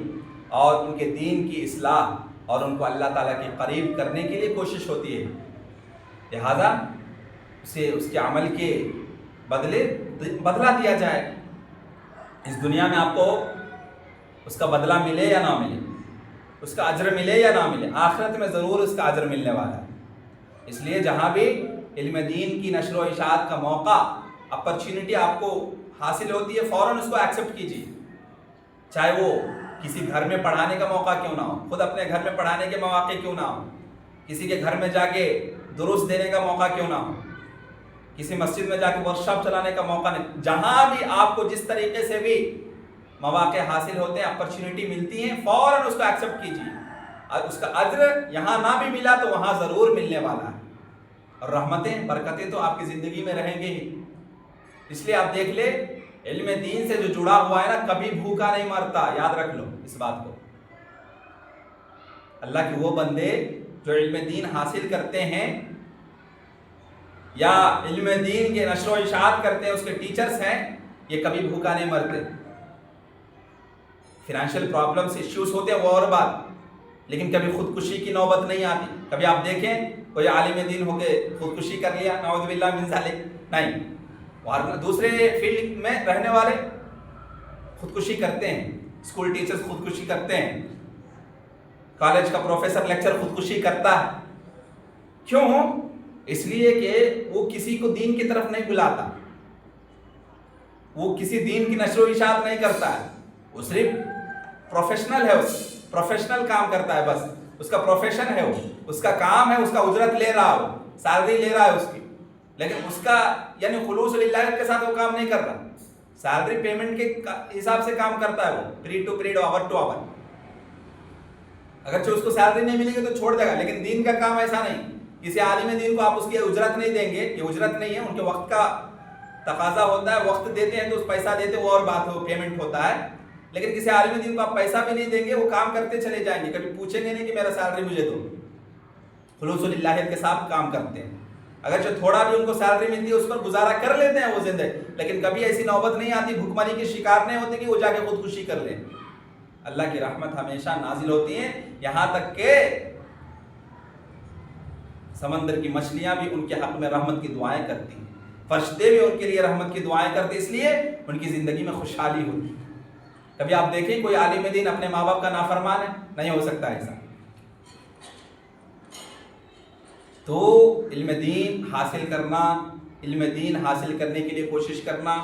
اور ان کے دین کی اصلاح اور ان کو اللہ تعالیٰ کے قریب کرنے کے لیے کوشش ہوتی ہے، لہذا اسے اس کے عمل کے بدلے بدلہ دیا جائے، اس دنیا میں آپ کو اس کا بدلہ ملے یا نہ ملے، اس کا اجر ملے یا نہ ملے، آخرت میں ضرور اس کا اجر ملنے والا ہے۔ اس لیے جہاں بھی علم دین کی نشر و اشاعت کا موقع، اپرچونٹی آپ کو حاصل ہوتی ہے، فوراً اس کو ایکسیپٹ کیجیے، چاہے وہ کسی گھر میں پڑھانے کا موقع کیوں نہ ہو، خود اپنے گھر میں پڑھانے کے مواقع کیوں نہ ہو، کسی کے گھر میں جا کے دروس دینے کا موقع کیوں نہ ہو، کسی مسجد میں جا کے ورک شاپ چلانے کا موقع نہیں. جہاں بھی آپ کو جس طریقے سے بھی مواقع حاصل ہوتے ہیں، اپرچونٹی ملتی ہیں، فوراً اس کو ایکسیپٹ کیجیے. اور اس کا اجر یہاں نہ بھی ملا تو وہاں ضرور ملنے والا ہے. اور رحمتیں، برکتیں تو آپ کی زندگی میں رہیں گے ہی. اس لیے آپ دیکھ لیں، علم دین سے جو جڑا ہوا ہے نا، کبھی بھوکا نہیں مرتا. یاد رکھ لو اس بات کو. اللہ کے وہ بندے جو علم دین حاصل کرتے ہیں یا علم دین کے نشر و اشاعت کرتے ہیں، اس کے ٹیچرز ہیں، یہ کبھی بھوکا نہیں مرتے. فائنینشیل پرابلمز، ایشوز ہوتے ہیں وہ اور بات، لیکن کبھی خودکشی کی نوبت نہیں آتی. کبھی آپ دیکھیں کوئی عالم دین ہو کے خودکشی کر لیا، نعوذ باللہ من ذالک، نہیں. اور دوسرے فیلڈ میں رہنے والے خودکشی کرتے ہیں. اسکول ٹیچرز خودکشی کرتے ہیں، کالج کا پروفیسر لیکچر خودکشی کرتا ہے. کیوں؟ اس لیے کہ وہ کسی کو دین کی طرف نہیں بلاتا، وہ کسی دین کی نشر و اشاعت نہیں کرتا ہے. وہ صرف پروفیشنل ہے، پروفیشنل کام کرتا ہے، بس اس کا پروفیشن ہے، وہ اس کا کام ہے، اس کا اجرت لے رہا ہو، سیلری لے رہا ہے اس کی، لیکن اس کا یعنی خلوص للہ کے ساتھ وہ کام نہیں کر رہا. سیلری پیمنٹ کے حساب سے کام کرتا ہے، وہ period to period, hour to hour. اگرچہ اس کو سیلری نہیں ملے گی تو چھوڑ دے گا، لیکن دین کا کام ایسا نہیں. کسی عالم دین کو آپ اس کی اجرت نہیں دیں گے، یہ اجرت نہیں ہے، ان کے وقت کا تقاضا ہوتا ہے، وقت دیتے ہیں تو اس پیسہ دیتے، وہ اور بات ہو، پیمنٹ ہوتا ہے. لیکن کسی عالم دین کو آپ پیسہ بھی نہیں دیں گے، وہ کام کرتے چلے جائیں گے، کبھی پوچھیں گے نہیں کہ میرا سیلری مجھے دو. خلوص للہ کے ساتھ کام کرتے ہیں. اگرچہ تھوڑا بھی ان کو سیلری ملتی ہے، اس پر گزارا کر لیتے ہیں وہ زندہ، لیکن کبھی ایسی نوبت نہیں آتی، بھوکمری کے شکار نہیں ہوتے کہ وہ جا کے خودکشی کر لیں. اللہ کی رحمت ہمیشہ نازل ہوتی ہیں، یہاں تک کہ سمندر کی مچھلیاں بھی ان کے حق میں رحمت کی دعائیں کرتی ہیں، فرشتے بھی ان کے لیے رحمت کی دعائیں کرتے، اس لیے ان کی زندگی میں خوشحالی ہوتی ہے. کبھی آپ دیکھیں کوئی عالم دین اپنے ماں باپ کا نافرمان ہے؟ نہیں ہو سکتا ایسا. تو علم دین حاصل کرنا، علم دین حاصل کرنے کے لیے کوشش کرنا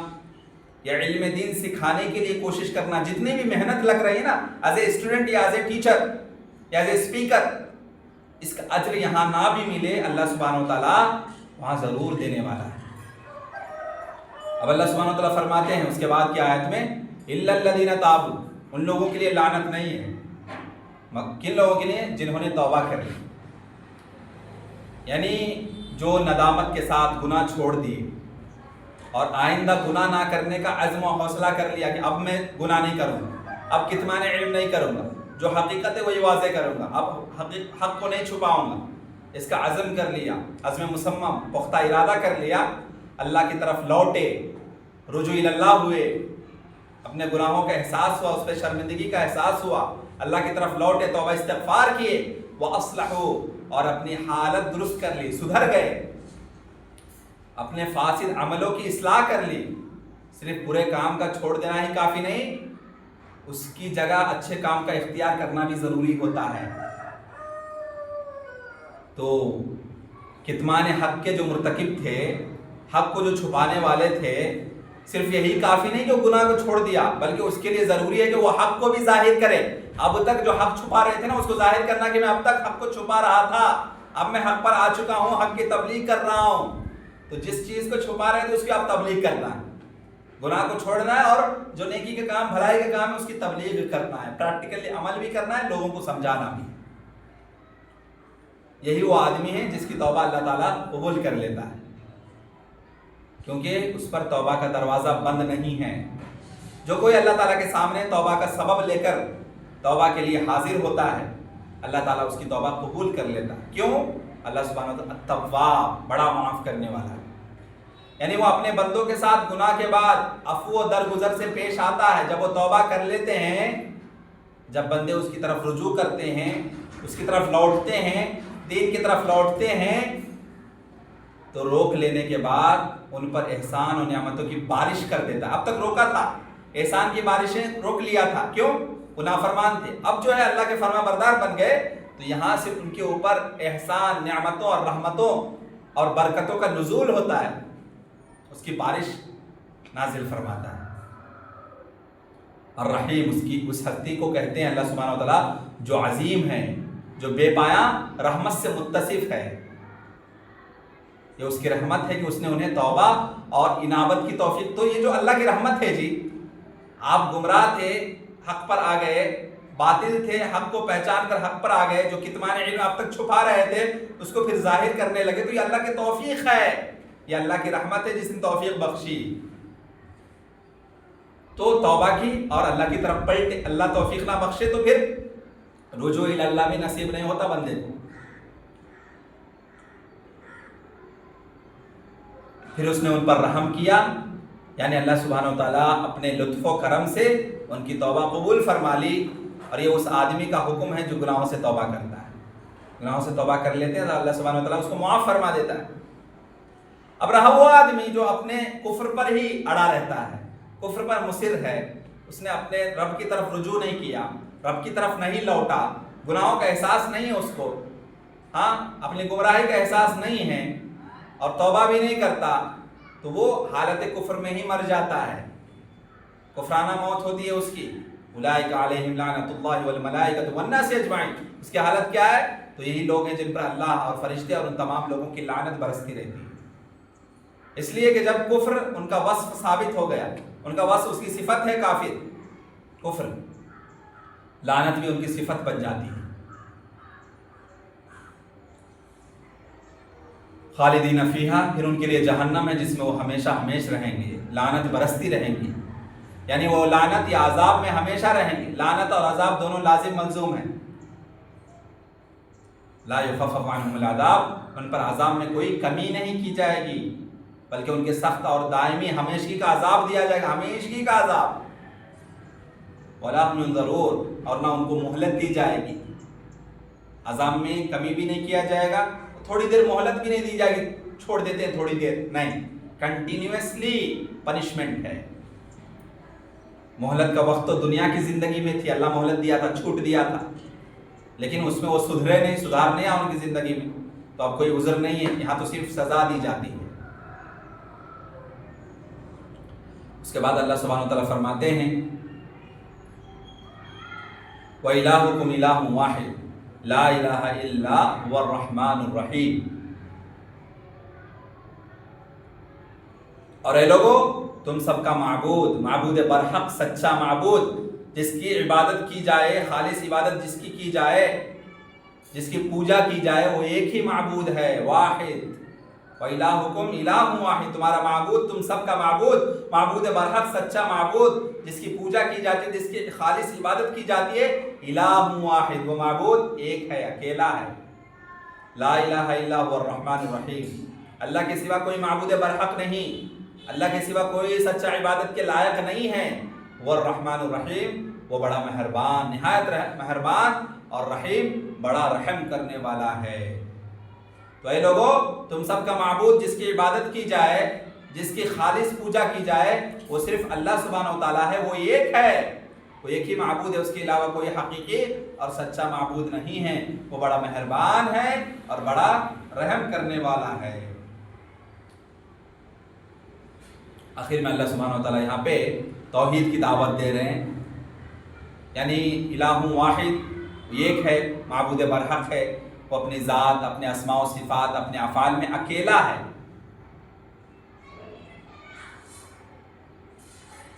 یا علم دین سکھانے کے لیے کوشش کرنا، جتنی بھی محنت لگ رہی ہے نا، ایز اے اسٹوڈنٹ یا ایز اے ٹیچر یا ایز اے اسپیکر، اس کا اجر یہاں نہ بھی ملے، اللہ سبحانہ وتعالیٰ وہاں ضرور دینے والا ہے. اب اللہ سبحانہ وتعالیٰ فرماتے ہیں اس کے بعد کی آیت میں، الا الذین تابوا، ان لوگوں کے لیے لعنت نہیں ہے. کن لوگوں کے لیے؟ جنہوں نے توبہ کر لی، یعنی جو ندامت کے ساتھ گناہ چھوڑ دیے اور آئندہ گناہ نہ کرنے کا عزم و حوصلہ کر لیا کہ اب میں گناہ نہیں کروں گا، اب کتمان علم نہیں کروں گا، جو حقیقت ہے وہی واضح کروں گا، اب حق کو نہیں چھپاؤں گا. اس کا عزم کر لیا، عزم مصمم، پختہ ارادہ کر لیا، اللہ کی طرف لوٹے، رجوع اللہ ہوئے، اپنے گناہوں کا احساس ہوا، اس پہ شرمندگی کا احساس ہوا، اللہ کی طرف لوٹے، توبہ استغفار کیے، وَأَصْلَحُوا، اور اپنی حالت درست کر لی، سدھر گئے، اپنے فاسد عملوں کی اصلاح کر لی. صرف برے کام کا چھوڑ دینا ہی کافی نہیں، اس کی جگہ اچھے کام کا اختیار کرنا بھی ضروری ہوتا ہے. تو کتمان حق کے جو مرتکب تھے، حق کو جو چھپانے والے تھے، صرف یہی کافی نہیں کہ وہ گناہ کو چھوڑ دیا، بلکہ اس کے لیے ضروری ہے کہ وہ حق کو بھی ظاہر کرے. اب تک جو حق چھپا رہے تھے نا، اس کو ظاہر کرنا کہ میں اب تک حق کو چھپا رہا تھا، اب میں حق پر آ چکا ہوں، حق کی تبلیغ کر رہا ہوں. تو جس چیز کو چھپا رہے تھے اس کی آپ تبلیغ کرنا ہے، گناہ کو چھوڑنا ہے، اور جو نیکی کے کام، بھلائی کے کام ہے اس کی تبلیغ کرنا ہے، پریکٹیکلی عمل بھی کرنا ہے، لوگوں کو سمجھانا بھی. یہی وہ آدمی ہے جس کی توبہ اللہ تعالیٰ قبول کر لیتا ہے، کیونکہ اس پر توبہ کا دروازہ بند نہیں ہے. جو کوئی اللہ تعالیٰ کے سامنے توبہ کا سبب لے کر توبہ کے لیے حاضر ہوتا ہے، اللہ تعالیٰ اس کی توبہ قبول کر لیتا ہے. کیوں؟ اللہ سبحانہ وتعالیٰ التواب، بڑا معاف کرنے والا ہے. یعنی وہ اپنے بندوں کے ساتھ گناہ کے بعد عفو و درگزر سے پیش آتا ہے. جب وہ توبہ کر لیتے ہیں، جب بندے اس کی طرف رجوع کرتے ہیں، اس کی طرف لوٹتے ہیں، دین کی طرف لوٹتے ہیں، تو روک لینے کے بعد ان پر احسان و نعمتوں کی بارش کر دیتا ہے. اب تک روکا تھا، احسان کی بارشیں روک لیا تھا. کیوں؟ وہ نافرمان تھے. اب جو ہے اللہ کے فرما بردار بن گئے، تو یہاں سے ان کے اوپر احسان، نعمتوں اور رحمتوں اور برکتوں کا نزول ہوتا ہے، اس کی بارش نازل فرماتا ہے. الرحیم، اس ہستی کو کہتے ہیں اللہ سبحانہ وتعالیٰ جو عظیم ہے، جو بے پایاں رحمت سے متصف ہے. یہ اس کی رحمت ہے کہ اس نے انہیں توبہ اور انابت کی توفیق. تو یہ جو اللہ کی رحمت ہے جی، آپ گمراہ تھے حق پر آ گئے، باطل تھے حق کو پہچان کر حق پر آ گئے، جو کتمان علم آپ تک چھپا رہے تھے اس کو پھر ظاہر کرنے لگے، تو یہ اللہ کی توفیق ہے، یہ اللہ کی رحمت ہے جس نے توفیق بخشی. تو توبہ کی اور اللہ کی طرف پلٹے، اللہ توفیق نہ بخشے تو پھر رجوع الی اللہ بھی نصیب نہیں ہوتا بندے کو. پھر اس نے ان پر رحم کیا، یعنی اللہ سبحانہ و تعالیٰ اپنے لطف و کرم سے ان کی توبہ قبول فرما لی. اور یہ اس آدمی کا حکم ہے جو گناہوں سے توبہ کرتا ہے. گناہوں سے توبہ کر لیتے ہیں تو اللہ سبحانہ و تعالیٰ اس کو معاف فرما دیتا ہے. اب رہا وہ آدمی جو اپنے کفر پر ہی اڑا رہتا ہے، کفر پر مصر ہے، اس نے اپنے رب کی طرف رجوع نہیں کیا، رب کی طرف نہیں لوٹا، گناہوں کا احساس نہیں ہے اس کو، ہاں اپنی گمراہی کا احساس نہیں ہے اور توبہ بھی نہیں کرتا، تو وہ حالت کفر میں ہی مر جاتا ہے، کفرانہ موت ہوتی ہے اس کی. اولئک علیہم لعنۃ اللہ والملائکۃ والناس اجمعین. اس کی حالت کیا ہے؟ تو یہی لوگ ہیں جن پر اللہ اور فرشتے اور ان تمام لوگوں کی لعنت برستی رہتی ہے. اس لیے کہ جب کفر ان کا وصف ثابت ہو گیا، ان کا وصف اس کی صفت ہے کافر کفر، لعنت بھی ان کی صفت بن جاتی ہے. خالدین فیہا، پھر ان کے لیے جہنم ہے جس میں وہ ہمیشہ ہمیش رہیں گے، لعنت برستی رہیں گی، یعنی وہ لعنت یا عذاب میں ہمیشہ رہیں گے. لعنت اور عذاب دونوں لازم ملزوم ہیں. لا یخفف عنہم العذاب، ان پر عذاب میں کوئی کمی نہیں کی جائے گی، بلکہ ان کے سخت اور دائمی ہمیشگی کا عذاب دیا جائے گا، ہمیشگی کا عذاب. ولا هم ينظرون، اور نہ ان کو مہلت دی جائے گی. عذاب میں کمی بھی نہیں کیا جائے گا، تھوڑی دیر مہلت بھی نہیں دی جائے گی، چھوڑ دیتے ہیں تھوڑی دیر، نہیں، کنٹینیوسلی پنشمنٹ ہے. مہلت کا وقت تو دنیا کی زندگی میں تھی، اللہ مہلت دیا تھا، چھوٹ دیا تھا، لیکن اس میں وہ سدھرے نہیں، سدھار نہیں آیا ان کی زندگی میں، تو اب کوئی عذر نہیں ہے، یہاں تو صرف سزا دی جاتی ہے. اس کے بعد اللہ سبحانہ و تعالیٰ فرماتے ہیں وَإِلَٰهُكُمْ إِلَٰهٌ وَاحِدٌ لَا إِلَٰهَ إِلَّا هُوَ الرَّحْمَٰنُ الرَّحِيمُ. اور اے لوگو، تم سب کا معبود، معبود برحق، سچا معبود جس کی عبادت کی جائے، خالص عبادت جس کی جائے، جس کی پوجا کی جائے، وہ ایک ہی معبود ہے، واحد. وَإِلَٰهُكُمْ إِلَٰهٌ وَاحِدٌ، تمہارا معبود، تم سب کا معبود، معبود برحق، سچا معبود جس کی پوجا کی جاتی ہے، جس کی خالص عبادت کی جاتی ہے. الہ واحد، وہ معبود ایک ہے، اکیلا ہے. لا الہ الا هو الرحمن الرحیم، اللہ کے سوا کوئی معبود برحق نہیں، اللہ کے سوا کوئی سچا عبادت کے لائق نہیں ہے. وہ الرحمن الرحیم، وہ بڑا مہربان، نہایت مہربان، اور رحیم، بڑا رحم کرنے والا ہے. تو اے لوگو، تم سب کا معبود جس کی عبادت کی جائے، جس کی خالص پوجا کی جائے، وہ صرف اللہ سبحانہ و تعالیٰ ہے، وہ ایک ہے، وہ ایک ہی معبود ہے، اس کے علاوہ کوئی حقیقی اور سچا معبود نہیں ہے. وہ بڑا مہربان ہے اور بڑا رحم کرنے والا ہے. آخر میں اللہ سبحانہ و تعالیٰ یہاں پہ توحید کی دعوت دے رہے ہیں، یعنی الہ واحد ایک ہے، معبود برحق ہے، وہ اپنی ذات، اپنے اسماء و صفات، اپنے افعال میں اکیلا ہے.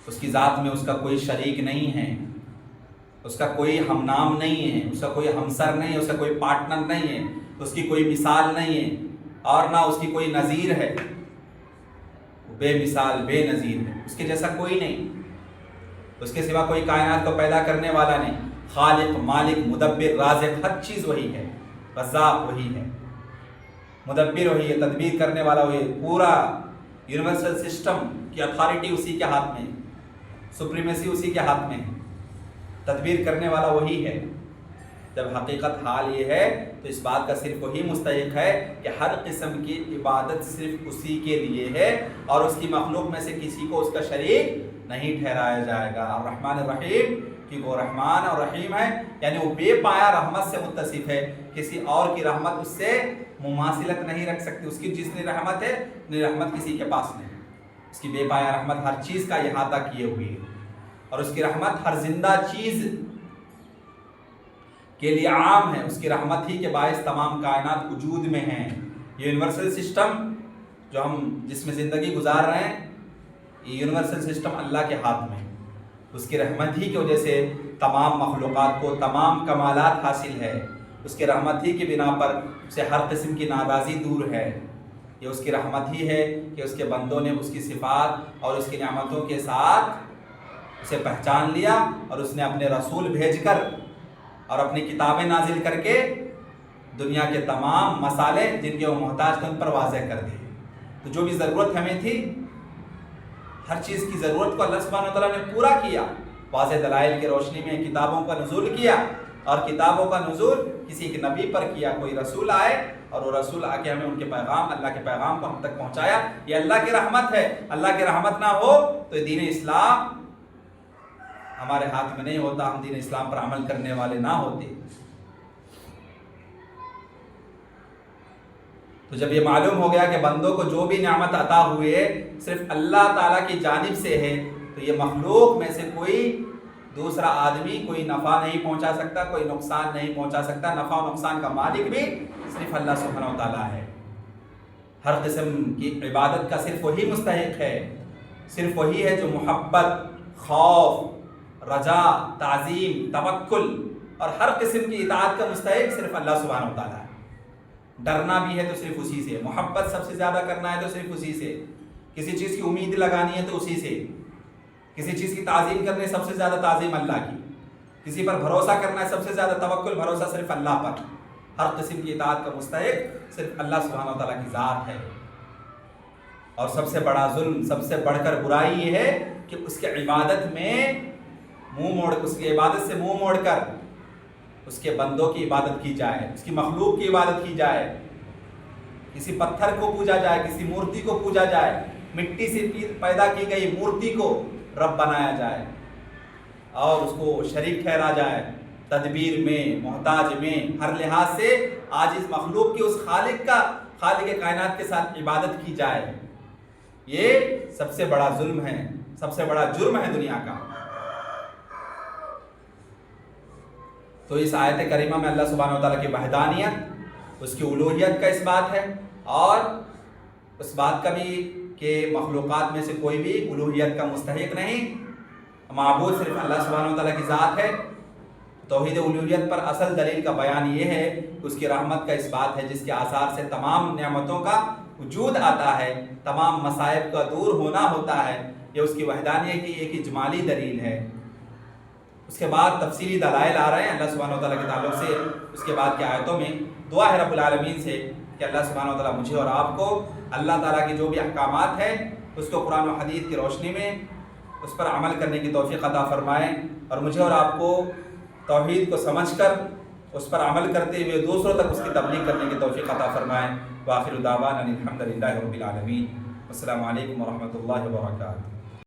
اس کی ذات میں اس کا کوئی شریک نہیں ہے، اس کا کوئی ہم نام نہیں ہے، اس کا کوئی ہمسر نہیں ہے، اس کا کوئی پارٹنر نہیں ہے، اس کی کوئی مثال نہیں ہے، اور نہ اس کی کوئی نظیر ہے. بے مثال، بے نظیر ہے، اس کے جیسا کوئی نہیں، اس کے سوا کوئی کائنات کو پیدا کرنے والا نہیں. خالق، مالک، مدبر، رازق، ہر چیز وہی ہے. رزاق وہی ہے، مدبر وہی ہے، تدبیر کرنے والا وہی ہے. پورا یونیورسل سسٹم کی اتھارٹی اسی کے ہاتھ میں، سپریمیسی اسی کے ہاتھ میں ہے، تدبیر کرنے والا وہی ہے. جب حقیقت حال یہ ہے تو اس بات کا صرف وہی مستحق ہے کہ ہر قسم کی عبادت صرف اسی کے لیے ہے، اور اس کی مخلوق میں سے کسی کو اس کا شریک نہیں ٹھہرایا جائے گا. اور رحمان الرحیم، کہ وہ رحمان اور رحیم ہے، یعنی وہ بے پایا رحمت سے متصف ہے، کسی اور کی رحمت اس سے مماثلت نہیں رکھ سکتی. اس کی جتنی رحمت ہے اتنی رحمت کسی کے پاس نہیں. اس کی بے پایا رحمت ہر چیز کا احاطہ کیے ہوئی ہے، اور اس کی رحمت ہر زندہ چیز کے لیے عام ہے. اس کی رحمت ہی کے باعث تمام کائنات وجود میں ہیں. یہ یونیورسل سسٹم جو ہم جس میں زندگی گزار رہے ہیں، یہ یونیورسل سسٹم اللہ کے ہاتھ میں، اس کی رحمت ہی کی وجہ سے تمام مخلوقات کو تمام کمالات حاصل ہے، اس کی رحمت ہی کی بنا پر اسے ہر قسم کی ناراضی دور ہے۔ یہ اس کی رحمت ہی ہے کہ اس کے بندوں نے اس کی صفات اور اس کی نعمتوں کے ساتھ اسے پہچان لیا، اور اس نے اپنے رسول بھیج کر اور اپنی کتابیں نازل کر کے دنیا کے تمام مسائل جن کے وہ محتاج تھے ان پر واضح کر دیے۔ تو جو بھی ضرورت ہمیں تھی، ہر چیز کی ضرورت کو اللہ سبحانہ وتعالیٰ نے پورا کیا، واضح دلائل کی روشنی میں کتابوں کا نزول کیا، اور کتابوں کا نزول کسی ایک نبی پر کیا، کوئی رسول آئے اور وہ رسول آ کے ہمیں ان کے پیغام، اللہ کے پیغام کو ہم تک پہنچایا۔ یہ اللہ کی رحمت ہے۔ اللہ کی رحمت نہ ہو تو یہ دین اسلام ہمارے ہاتھ میں نہیں ہوتا، ہم دین اسلام پر عمل کرنے والے نہ ہوتے۔ تو جب یہ معلوم ہو گیا کہ بندوں کو جو بھی نعمت عطا ہوئے صرف اللہ تعالیٰ کی جانب سے ہے، تو یہ مخلوق میں سے کوئی دوسرا آدمی کوئی نفع نہیں پہنچا سکتا، کوئی نقصان نہیں پہنچا سکتا۔ نفع و نقصان کا مالک بھی صرف اللہ سبحانہ و تعالیٰ ہے۔ ہر قسم کی عبادت کا صرف وہی مستحق ہے، صرف وہی ہے جو محبت، خوف، رجا، تعظیم، توکل اور ہر قسم کی اطاعت کا مستحق صرف اللہ سبحانہ و تعالیٰ ہے۔ ڈرنا بھی ہے تو صرف اسی سے، محبت سب سے زیادہ کرنا ہے تو صرف اسی سے، کسی چیز کی امید لگانی ہے تو اسی سے، کسی چیز کی تعظیم کرنی ہے سب سے زیادہ تعظیم اللہ کی، کسی پر بھروسہ کرنا ہے سب سے زیادہ توکل بھروسہ صرف اللہ پر۔ ہر قسم کی اطاعت کا مستحق صرف اللہ سبحانہ و تعالیٰ کی ذات ہے۔ اور سب سے بڑا ظلم، سب سے بڑھ کر برائی یہ ہے کہ اس کے عبادت میں اس کی عبادت سے منہ موڑ کر اس کے بندوں کی عبادت کی جائے، اس کی مخلوق کی عبادت کی جائے، کسی پتھر کو پوجا جائے، کسی مورتی کو پوجا جائے، مٹی سے پیدا کی گئی مورتی کو رب بنایا جائے اور اس کو شریک ٹھہرا جائے، تدبیر میں، محتاج میں، ہر لحاظ سے عاجز مخلوق کی اس خالق کائنات کے ساتھ عبادت کی جائے۔ یہ سب سے بڑا ظلم ہے، سب سے بڑا جرم ہے دنیا کا۔ تو اس آیت کریمہ میں اللہ سبحانہ و تعالیٰ کی وحدانیت، اس کی الوہیت کا اس بات ہے، اور اس بات کا بھی کہ مخلوقات میں سے کوئی بھی الوہیت کا مستحق نہیں، معبود صرف اللہ سبحانہ و تعالیٰ کی ذات ہے۔ توحید الوہیت پر اصل دلیل کا بیان یہ ہے کہ اس کی رحمت کا اس بات ہے جس کے آثار سے تمام نعمتوں کا وجود آتا ہے، تمام مصائب کا دور ہونا ہوتا ہے۔ یہ اس کی وحدانیت کی ایک اجمالی دلیل ہے۔ اس کے بعد تفصیلی دلائل آ رہے ہیں اللہ سبحانہ و تعالیٰ کے تعلق سے۔ اس کے بعد کی آیتوں میں دعا ہے رب العالمین سے کہ اللہ سبحانہ و تعالیٰ مجھے اور آپ کو اللہ تعالیٰ کی جو بھی احکامات ہیں اس کو قرآن و حدیث کی روشنی میں اس پر عمل کرنے کی توفیق عطا فرمائیں، اور مجھے اور آپ کو توحید کو سمجھ کر اس پر عمل کرتے ہوئے دوسروں تک اس کی تبلیغ کرنے کی توفیق عطا فرمائیں۔ وآخر دعوانا الحمد للہ رب العالمین۔ السلام علیکم ورحمۃ اللہ وبرکاتہ۔